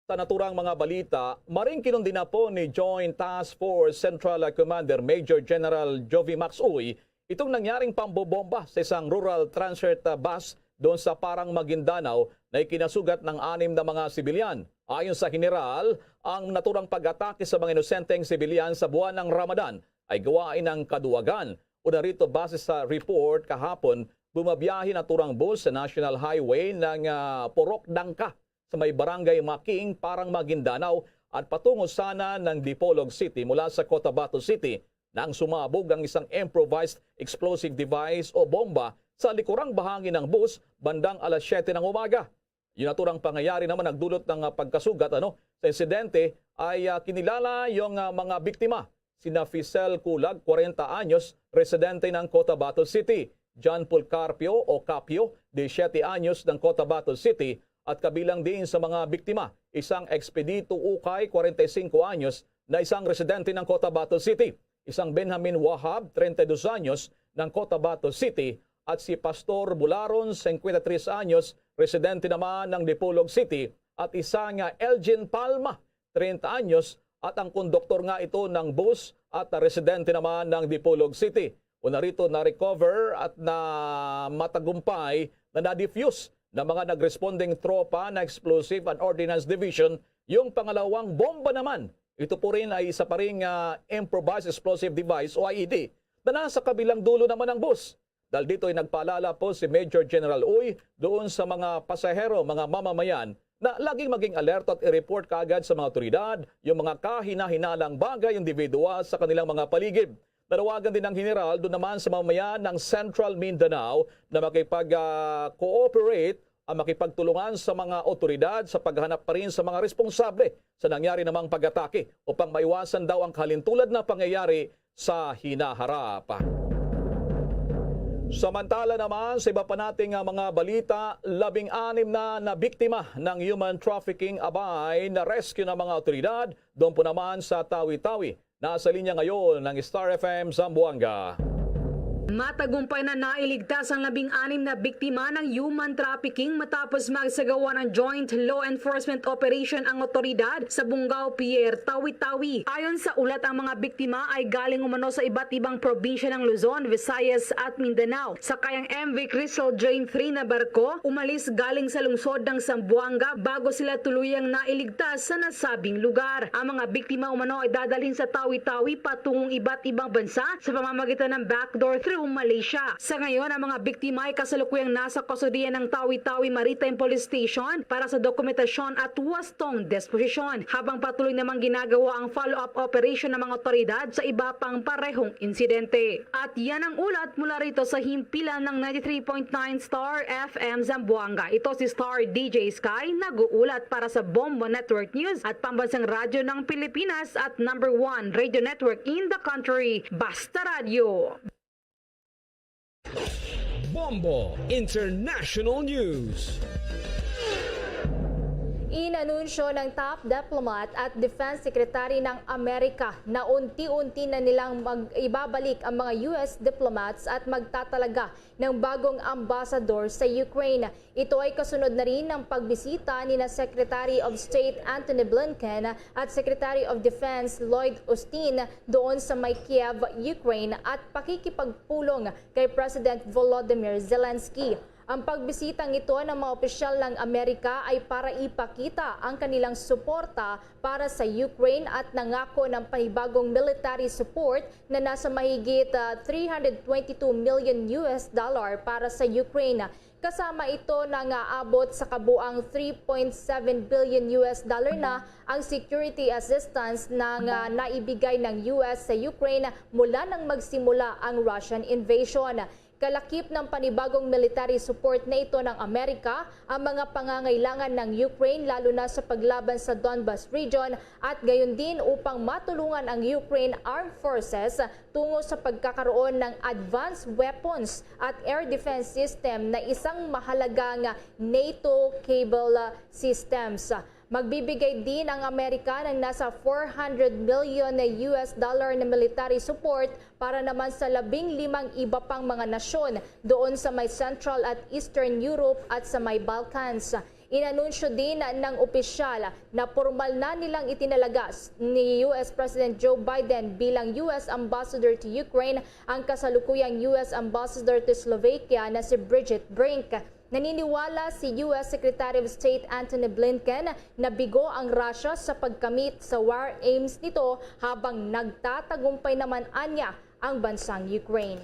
sa naturang mga balita, maringkinon din na po ni Joint Task Force Central Commander Major General Jovi Max Uy itong nangyaring pambobomba sa isang rural transit bus doon sa Parang Maguindanao na ikinasugat ng 6 na mga sibilyan. Ayon sa general, ang naturang pag-atake sa mga inosenteng sibilyan sa buwan ng Ramadan ay gawain ng kaduwagan. Una rito, base sa report kahapon, bumabiyahe naturang bus sa National Highway ng Porok Dangka sa may barangay Making, Parang Maguindanao at patungo sana ng Dipolog City mula sa Cotabato City nang sumabog ang isang improvised explosive device o bomba sa likurang bahagi ng bus bandang alas 7 ng umaga. Yung naturang pangyayari naman nagdulot ng pagkasugat sa insidente ay kinilala yung mga biktima. Sina Fisel Kulag, 40 anyos, residente ng Cotabato City. John Paul Carpio o Capio, 17 anyos ng Cotabato City. At kabilang din sa mga biktima, isang Expedito Ukay, 45 anyos, na isang residente ng Cotabato City. Isang Benjamin Wahab, 32 anyos, ng Cotabato City. At si Pastor Bularon, 53 anyos, residente naman ng Dipolog City. At isang Elgin Palma, 30 anyos, at ang konduktor nga ito ng bus at residente naman ng Dipolog City. Una rito na-recover at na matagumpay na na-diffuse na mga nagresponding tropa na Explosive and Ordnance Division. Yung pangalawang bomba naman, ito po rin ay isa pa ring improvised explosive device o IED na nasa kabilang dulo naman ng bus. Dahil dito ay nagpaalala po si Major General Uy doon sa mga pasahero, mga mamamayan na laging maging alert at i-report kaagad sa mga otoridad yung mga kahina-hinalang bagay individual sa kanilang mga paligid. Nanawagan din ng general doon naman sa mamamayan ng Central Mindanao na makipag-cooperate makipagtulungan sa mga otoridad sa paghanap pa rin sa mga responsable sa nangyari namang pag-atake upang maiwasan daw ang kalintulad na pangyayari sa hinaharap. Samantala naman sa iba pa nating mga balita, 16 na nabiktima ng human trafficking abay na rescue ng mga otoridad doon po naman sa Tawi-Tawi. Nasa linya ngayon ng Star FM Zamboanga. Matagumpay na nailigtas ang 16 na biktima ng human trafficking matapos magsagawa ng joint law enforcement operation ang otoridad sa Bungao Pier, Tawi-Tawi. Ayon sa ulat, ang mga biktima ay galing umano sa iba't ibang probinsya ng Luzon, Visayas at Mindanao. Sakay ang MV Crystal Dream 3 na barko, umalis galing sa lungsod ng Zamboanga bago sila tuluyang nailigtas sa nasabing lugar. Ang mga biktima umano ay dadalhin sa Tawi-Tawi patungong iba't ibang bansa sa pamamagitan ng backdoor through Malaysia. Sa ngayon, ang mga biktima ay kasalukuyang nasa kustodiya ng Tawi-Tawi Maritime Police Station para sa dokumentasyon at wastong disposisyon, habang patuloy namang ginagawa ang follow-up operation ng mga otoridad sa iba pang parehong insidente. At yan ang ulat mula rito sa himpilan ng 93.9 Star FM Zamboanga. Ito si Star DJ Sky, nag-uulat para sa Bombo Network News at Pambansang Radyo ng Pilipinas at #1 radio network in the country, Basta Radio. Bombo International News. Inanunsyo ng top diplomat at defense secretary ng Amerika na unti-unti na nilang ibabalik ang mga US diplomats at magtatalaga ng bagong ambassador sa Ukraine. Ito ay kasunod na rin ng pagbisita ni na Secretary of State Antony Blinken at Secretary of Defense Lloyd Austin doon sa may Kiev, Ukraine at pakikipagpulong kay President Volodymyr Zelensky. Ang pagbisitang ito ng mga opisyal ng Amerika ay para ipakita ang kanilang suporta para sa Ukraine at nangako ng panibagong military support na nasa mahigit $322 million para sa Ukraine. Kasama ito na aabot sa kabuang $3.7 billion na ang security assistance na naibigay ng US sa Ukraine mula nang magsimula ang Russian invasion. Kalakip ng panibagong military support na ito ng Amerika ang mga pangangailangan ng Ukraine lalo na sa paglaban sa Donbas region at gayon din upang matulungan ang Ukraine Armed Forces tungo sa pagkakaroon ng advanced weapons at air defense system na isang mahalagang NATO cable systems. Magbibigay din ang Amerika ng nasa $400 million na military support para naman sa 15 iba pang mga nasyon doon sa may Central at Eastern Europe at sa may Balkans. Inanunsyo din ng opisyal na formal na nilang itinalaga ni US President Joe Biden bilang US Ambassador to Ukraine ang kasalukuyang US Ambassador to Slovakia na si Bridget Brink. Naniniwala si US Secretary of State Antony Blinken na bigo ang Russia sa pagkamit sa war aims nito habang nagtatagumpay naman anya ang bansang Ukraine.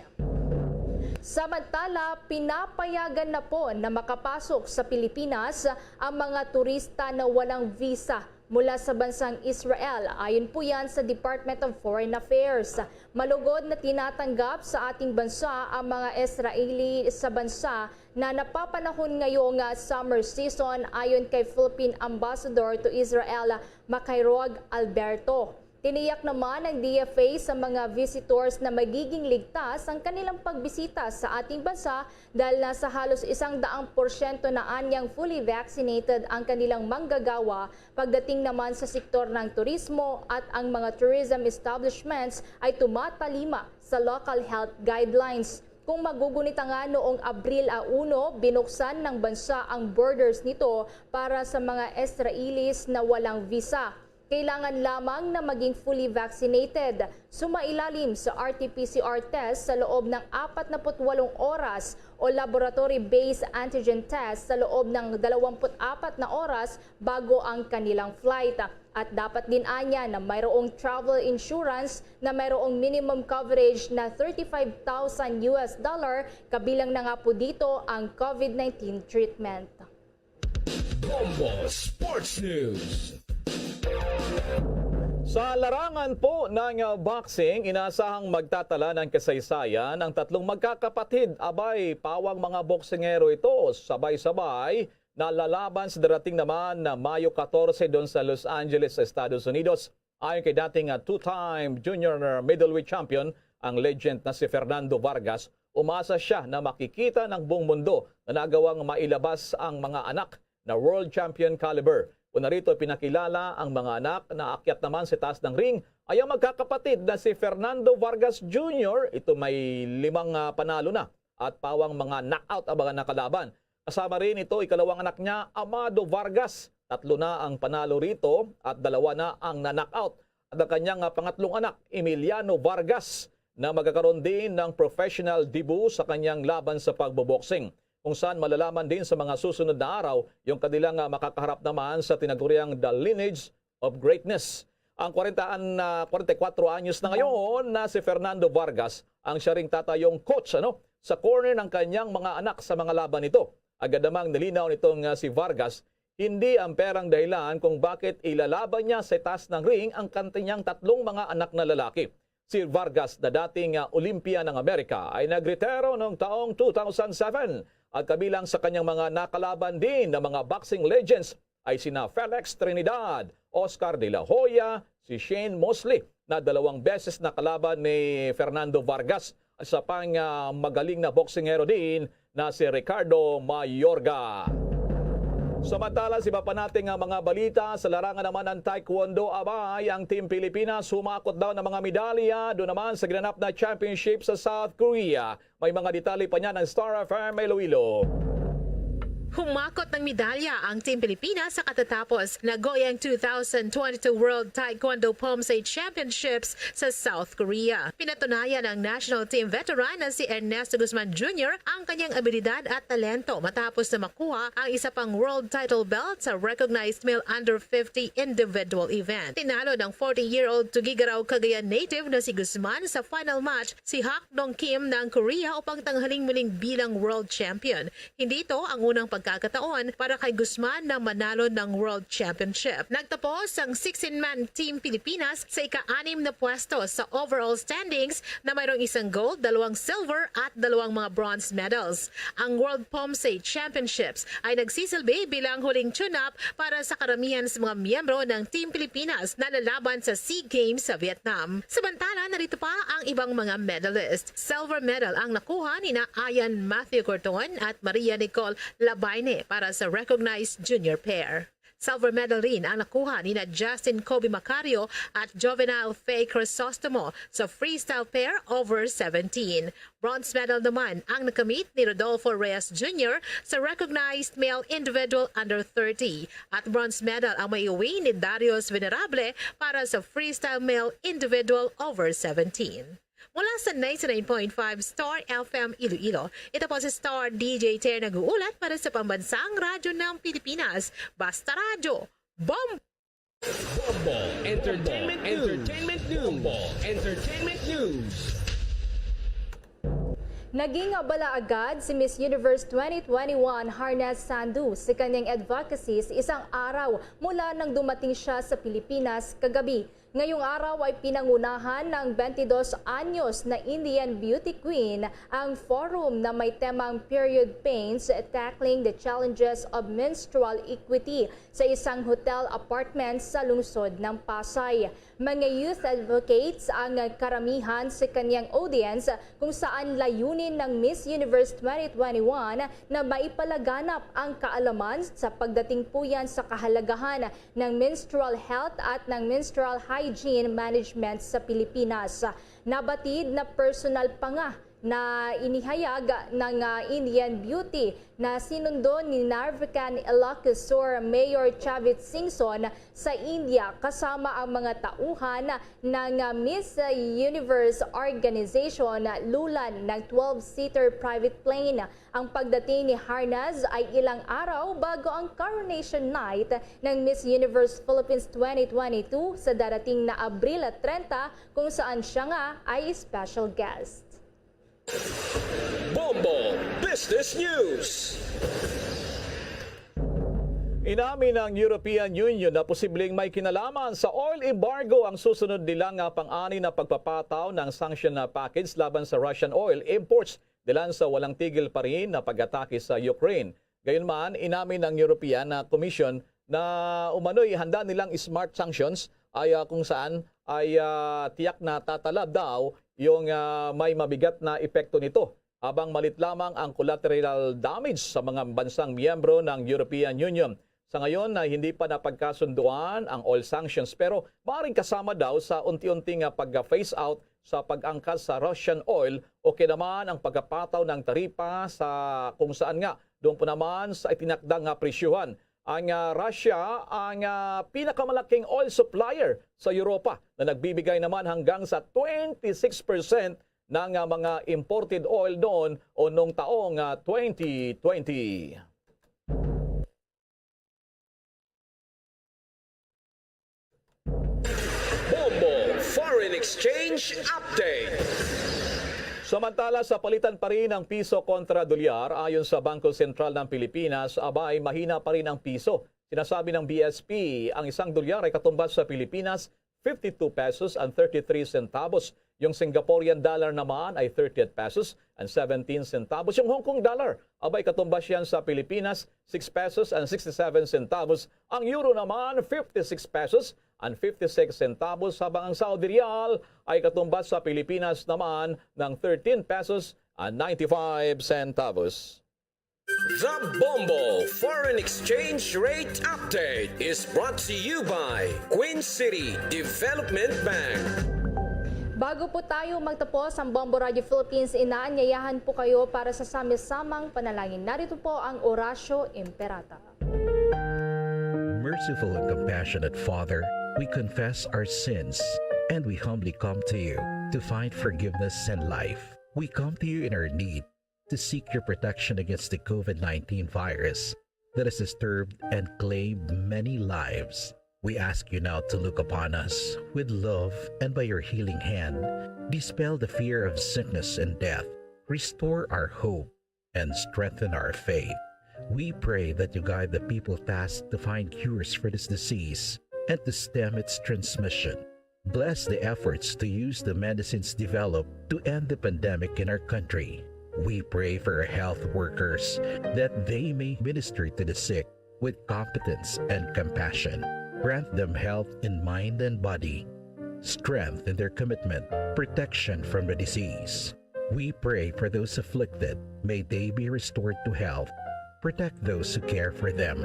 Samantala, pinapayagan na po na makapasok sa Pilipinas ang mga turista na walang visa mula sa bansang Israel. Ayon po yan sa Department of Foreign Affairs. Malugod na tinatanggap sa ating bansa ang mga Israeli sa bansa na napapanahon ngayong summer season ayon kay Philippine Ambassador to Israel, Makairog Alberto. Tiniyak naman ng DFA sa mga visitors na magiging ligtas ang kanilang pagbisita sa ating bansa dahil nasa halos 100% na anyang fully vaccinated ang kanilang manggagawa pagdating naman sa sektor ng turismo at ang mga tourism establishments ay tumatalima sa local health guidelines. Kung magugunita nga noong Abril 1, binuksan ng bansa ang borders nito para sa mga Israelis na walang visa. Kailangan lamang na maging fully vaccinated, sumailalim sa RT-PCR test sa loob ng 48 oras o laboratory-based antigen test sa loob ng 24 na oras bago ang kanilang flight. At dapat din anya na mayroong travel insurance na mayroong minimum coverage na $35,000 kabilang na nga po dito ang COVID-19 treatment. Bombo Sports News. Sa larangan po ng boxing, inasahang magtatala ng kasaysayan ang tatlong magkakapatid. Abay, pawang mga boksingero ito, sabay-sabay na lalaban sa darating naman na Mayo 14 doon sa Los Angeles, Estados Unidos. Ayon kay dating two-time junior middleweight champion, ang legend na si Fernando Vargas, umasa siya na makikita ng buong mundo na nagawang mailabas ang mga anak na world champion caliber. Una rito pinakilala ang mga anak na akyat naman sa taas ng ring ay ang magkakapatid na si Fernando Vargas Jr. Ito may 5 panalo na at pawang mga knockout ang mga nakalaban. Kasama rin ito ikalawang anak niya, Amado Vargas. 3 na ang panalo rito at 2 na ang na-knockout. At ang kanyang pangatlong anak, Emiliano Vargas, na magkakaroon din ng professional debut sa kanyang laban sa pagboboxing, kung saan malalaman din sa mga susunod na araw yung kanilang makakaharap naman sa tinaguriang The Lineage of Greatness. Ang 44 anyos na ngayon na si Fernando Vargas ang siya ring tatayong coach sa corner ng kanyang mga anak sa mga laban nito. Agad namang nilinaw nitong si Vargas, hindi ang perang dahilan kung bakit ilalaban niya sa taas ng ring ang kanyang 3 mga anak na lalaki. Si Vargas na dating Olympia ng Amerika ay nagretiro noong taong 2007 at kabilang sa kanyang mga nakalaban din na mga boxing legends ay sina Felix Trinidad, Oscar De La Hoya, si Shane Mosley na 2 beses na kalaban ni Fernando Vargas at sa pang magaling na boksingero din na si Ricardo Mayorga. Samantala, iba pa nating mga balita sa larangan naman ng Taekwondo, abay ang Team Pilipinas humakot daw ng mga medalya doon naman sa ginanap na championship sa South Korea. May mga detalye pa niya ng Star FM Iloilo. Humakot ng medalya ang Team Pilipinas sa katatapos na Goyang 2022 World Taekwondo Pomsei Championships sa South Korea. Pinatunayan ng national team veteran na si Ernesto Guzman Jr. ang kanyang abilidad at talento matapos na makuha ang isa pang world title belt sa recognized male under 50 individual event. Tinalo ng 40-year-old Tugigaraw Cagayan native na si Guzman sa final match si Hak Dong Kim ng Korea upang tanghaling muling bilang world champion. Hindi ito ang unang pagkakataon para kay Guzman na manalo ng World Championship. Nagtapos ang 16-man Team Pilipinas sa ika-6 na pwesto sa overall standings na mayroong 1 gold, 2 silver at 2 mga bronze medals. Ang World Pomsei Championships ay nagsisilbi bilang huling tune-up para sa karamihan sa mga miyembro ng Team Pilipinas na lalaban sa SEA Games sa Vietnam. Samantala, narito pa ang ibang mga medalist. Silver medal ang nakuha ni na Ian Matthew Corton at Maria Nicole Labay para sa recognized junior pair. Silver medal rin ang nakuha ni na Justin Kobe Macario at Jovenal Faye Crisostomo sa freestyle pair over 17. Bronze medal naman ang nakamit ni Rodolfo Reyes Jr. sa recognized male individual under 30. At bronze medal ang maiuwi ni Darius Venerable para sa freestyle male individual over 17. Mula sa 99.5 Star FM Iloilo, ito po si Star DJ Ter nag-uulat para sa pambansang radyo ng Pilipinas. Basta Radyo, Bomb! Bombo Entertainment News. Entertainment News. Naging abala agad si Miss Universe 2021 Harness Sandu sa kanyang advocacy sa isang araw mula nang dumating siya sa Pilipinas kagabi. Ngayong araw ay pinangunahan ng 22 anyos na Indian beauty queen ang forum na may temang period pains tackling the challenges of menstrual equity sa isang hotel apartment sa lungsod ng Pasay. Mga youth advocates ang karamihan sa kanyang audience kung saan layunin ng Miss Universe 2021 na maipalaganap ang kaalaman sa pagdating po yan sa kahalagahan ng menstrual health at ng menstrual hygiene management sa Pilipinas. Nabatid na personal pa nga na inihayag ng Indian beauty na sinundo ni Narvacan Ilocos Mayor Chavit Singson sa India kasama ang mga tauhan ng Miss Universe Organization lulan ng 12-seater private plane. Ang pagdating ni Harnaz ay ilang araw bago ang coronation night ng Miss Universe Philippines 2022 sa darating na Abril 30 kung saan siya nga ay special guest. Bombo Business News. Inamin ng European Union na posibleng may kinalaman sa oil embargo ang susunod nilang pang-ani na pagpapataw ng sanction package laban sa Russian oil imports dilan sa walang tigil pa rin na pag-atake sa Ukraine. Gayunman, inamin ng European Commission na umano'y handa nilang smart sanctions ay kung saan ay tiyak na tatalab daw yung may mabigat na epekto nito habang malit lamang ang collateral damage sa mga bansang miyembro ng European Union. Sa ngayon na hindi pa napagkasunduan ang oil sanctions pero maaaring kasama daw sa unti-unting pag-phase out sa pag-angkas sa Russian oil o naman ang pagkapataw ng taripa sa kung saan nga doon po naman sa itinakdang presyuhan. Ang Russia ang pinakamalaking oil supplier sa Europa na nagbibigay naman hanggang sa 26% ng mga imported oil doon o noong taong 2020. Foreign Exchange Update. Samantala sa palitan pa rin ang piso kontra dolyar ayon sa Bangko Sentral ng Pilipinas, abay mahina pa rin ang piso. Sinasabi ng BSP, ang isang dolyar ay katumbas sa Pilipinas 52 pesos and 33 centavos. Yung Singaporean dollar naman ay 38 pesos and 17 centavos. Yung Hong Kong dollar, abay katumbas yan sa Pilipinas 6 pesos and 67 centavos. Ang euro naman 56 pesos and 56 centavos, habang ang Saudi Riyal ay katumbas sa Pilipinas naman ng 13 pesos and 95 centavos. The Bombo Foreign Exchange Rate Update is brought to you by Queen City Development Bank. Bago po tayo magtapos ang Bombo Radio Philippines, inaanyayahan po kayo para sa samysamang panalangin. Narito po ang Oratio Imperata. Merciful and compassionate Father, we confess our sins and we humbly come to you to find forgiveness and life. We come to you in our need to seek your protection against the COVID-19 virus that has disturbed and claimed many lives. We ask you now to look upon us with love and by your healing hand, dispel the fear of sickness and death, restore our hope, and strengthen our faith. We pray that you guide the people tasked to find cures for this disease and to stem its transmission. Bless the efforts to use the medicines developed to end the pandemic in our country. We pray for our health workers that they may minister to the sick with competence and compassion. Grant them health in mind and body, strength in their commitment, protection from the disease. We pray for those afflicted. May they be restored to health. Protect those who care for them.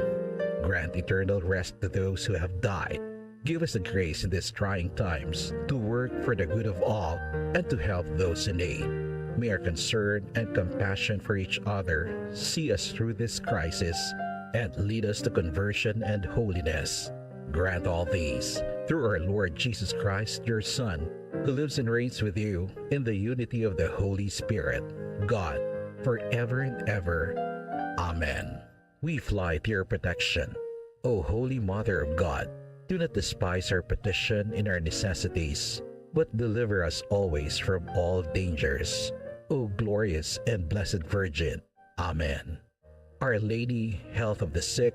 Grant eternal rest to those who have died. Give us the grace in these trying times to work for the good of all and to help those in need. May our concern and compassion for each other see us through this crisis and lead us to conversion and holiness. Grant all these through our Lord Jesus Christ, your Son, who lives and reigns with you in the unity of the Holy Spirit, God, forever and ever. Amen. We fly to your protection. O Holy Mother of God, do not despise our petition in our necessities, but deliver us always from all dangers. O glorious and blessed Virgin. Amen. Our Lady, health of the sick,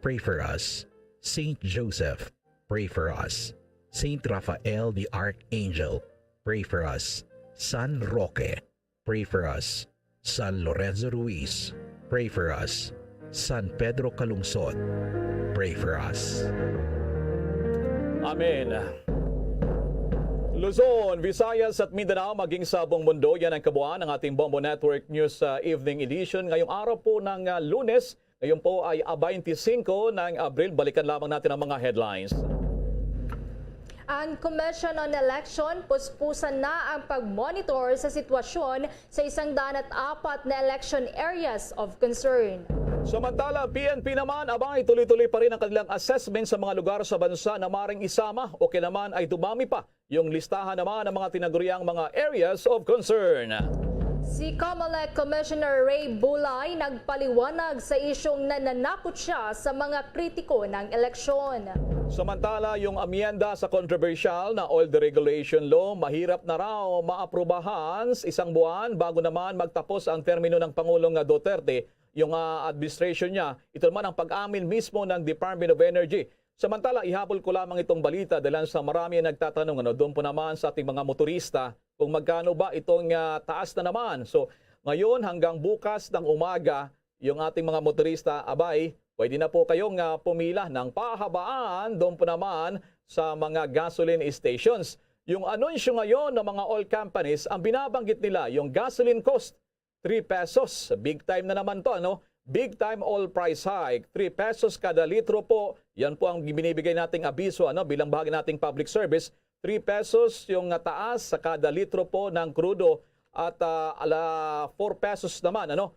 pray for us. Saint Joseph, pray for us. Saint Raphael the Archangel, pray for us. San Roque, pray for us. San Lorenzo Ruiz, pray for us. San Pedro Calungsod, pray for us. Amen. Luzon, Visayas at Mindanao, maging sa buong mundo, yan ang kabuuan ng ating Bombo Network News Evening Edition. Ngayong araw po ng Lunes, ngayon po ay 25 ng Abril. Balikan lamang natin ang mga headlines. Ang Commission on Election puspusan na ang pag-monitor sa sitwasyon sa 104 na election areas of concern. Samantala, PNP naman, abay tuloy-tuloy pa rin ang kanilang assessment sa mga lugar sa bansa na maring isama o kailanman ay dumami pa yung listahan naman ng mga tinaguriang mga areas of concern. Si COMELEC Commissioner Ray Bulay nagpaliwanag sa isyong nananakot siya sa mga kritiko ng eleksyon. Samantala, yung amyenda sa controversial na oil deregulation law, mahirap na raw maaprubahan isang buwan bago naman magtapos ang termino ng Pangulong Duterte, yung administration niya. Ito naman ang pag-amin mismo ng Department of Energy. Samantala, ihabol ko lamang itong balita dahil sa marami nagtatanong, doon po naman sa ating mga motorista, kung magkano ba itong taas na naman. So, ngayon hanggang bukas ng umaga, yung ating mga motorista, abay, pwede na po kayong pumila ng pahabaan doon po naman sa mga gasoline stations. Yung anunsyo ngayon ng mga oil companies, ang binabanggit nila, yung gasoline cost, 3 pesos. Big time na naman to, ano? big time oil price hike, 3 pesos kada litro po. Yan po ang binibigay nating abiso bilang bahagi nating public service. 3 pesos yung taas sa kada litro po ng krudo at 4 pesos naman 4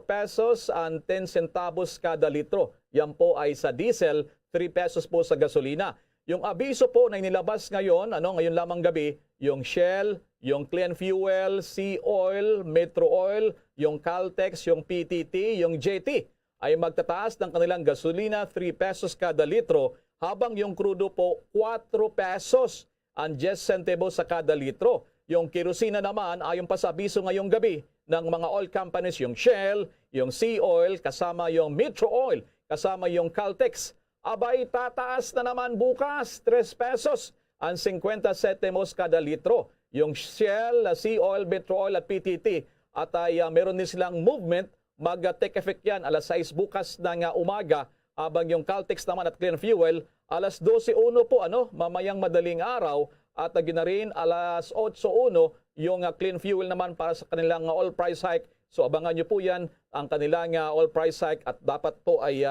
pesos and 10 centavos kada litro. Yan po ay sa diesel, 3 pesos po sa gasolina. Yung abiso po na inilabas ngayon, ngayon lamang gabi, yung Shell, yung Clean Fuel, Sea Oil, Metro Oil, yung Caltex, yung PTT, yung JT ay magtataas ng kanilang gasolina 3 pesos kada litro habang yung crudo po 4 pesos and 10 centavos sa kada litro. Yung kerosina naman ayon pa sa abiso ngayong gabi ng mga oil companies, yung Shell, yung Sea Oil, kasama yung Metro Oil, kasama yung Caltex, abay tataas na naman bukas 3 pesos and 50 centavos kada litro. Yung Shell, Sea Oil, Metro Oil at PTT at ay meron din silang movement, mag-take effect yan alas 6 bukas ng umaga, habang yung Caltex naman at Clean Fuel alas 12:01 po mamayang madaling araw, at ginarin alas 8:01 yung Clean Fuel naman para sa kanilang oil price hike. So abangan nyo po yan ang kanilang oil price hike, at dapat po ay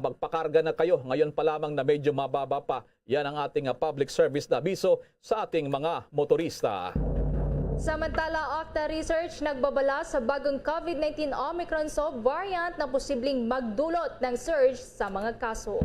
magpakarga na kayo ngayon pa lamang na medyo mababa pa. Yan ang ating public service na abiso sa ating mga motorista. Samantala, Octa Research nagbabala sa bagong COVID-19 Omicron subvariant na posibleng magdulot ng surge sa mga kaso.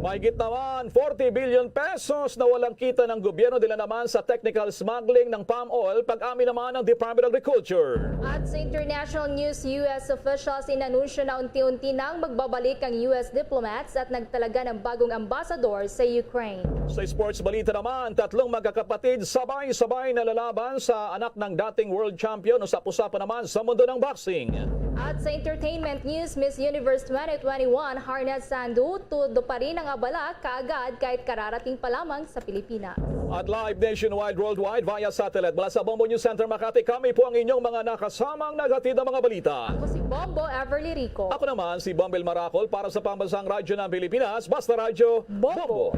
Mahigit naman 40 billion pesos na walang kita ng gobyerno dila naman sa technical smuggling ng palm oil, pag-amin naman ng Department of Agriculture. At sa international news, US officials inanunsyo na unti-unti nang magbabalik ang US diplomats at nagtalaga ng bagong ambassador sa Ukraine. Sa sports balita naman, 3 magkakapatid sabay-sabay na lalaban sa anak ng dating world champion, usap-usapan naman sa mundo ng boxing. At sa entertainment news, Miss Universe 2021, Harnad Sandu, tudo pa rin ang abala kaagad kahit kararating pa lamang sa Pilipinas. At live nationwide, worldwide, via satellite. Mula sa Bombo News Center Makati, kami po ang inyong mga nakasamang naghatid ng mga balita. Ako si Bombo Everly Rico. Ako naman si Bombel Maracol para sa Pambansang Radyo ng Pilipinas, Basta Radyo Bombo.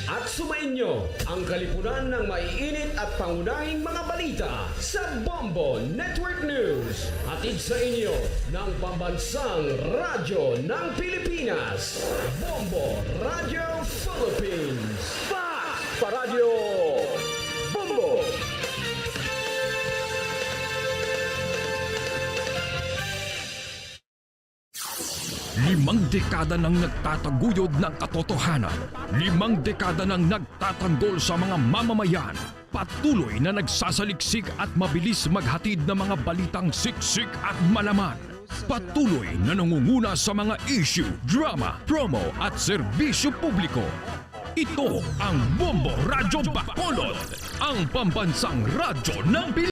At sumainyo ang kalipunan ng maiinit at pangunahing mga balita sa Bombo Network News. Hatid sa inyo ng Pambansang Radyo ng Pilipinas, Bombo Radio Philippines. Basta Radyo Bombo. Limang dekada nang nagtataguyod ng katotohanan. 5 dekada nang nagtatanggol sa mga mamamayan. Patuloy na nagsasaliksik at mabilis maghatid ng mga balitang siksik at malaman. Patuloy na nangunguna sa mga issue, drama, promo at serbisyo publiko. Ito ang Bombo Radyo Bacolod, ang pambansang radyo ng Pilipinas.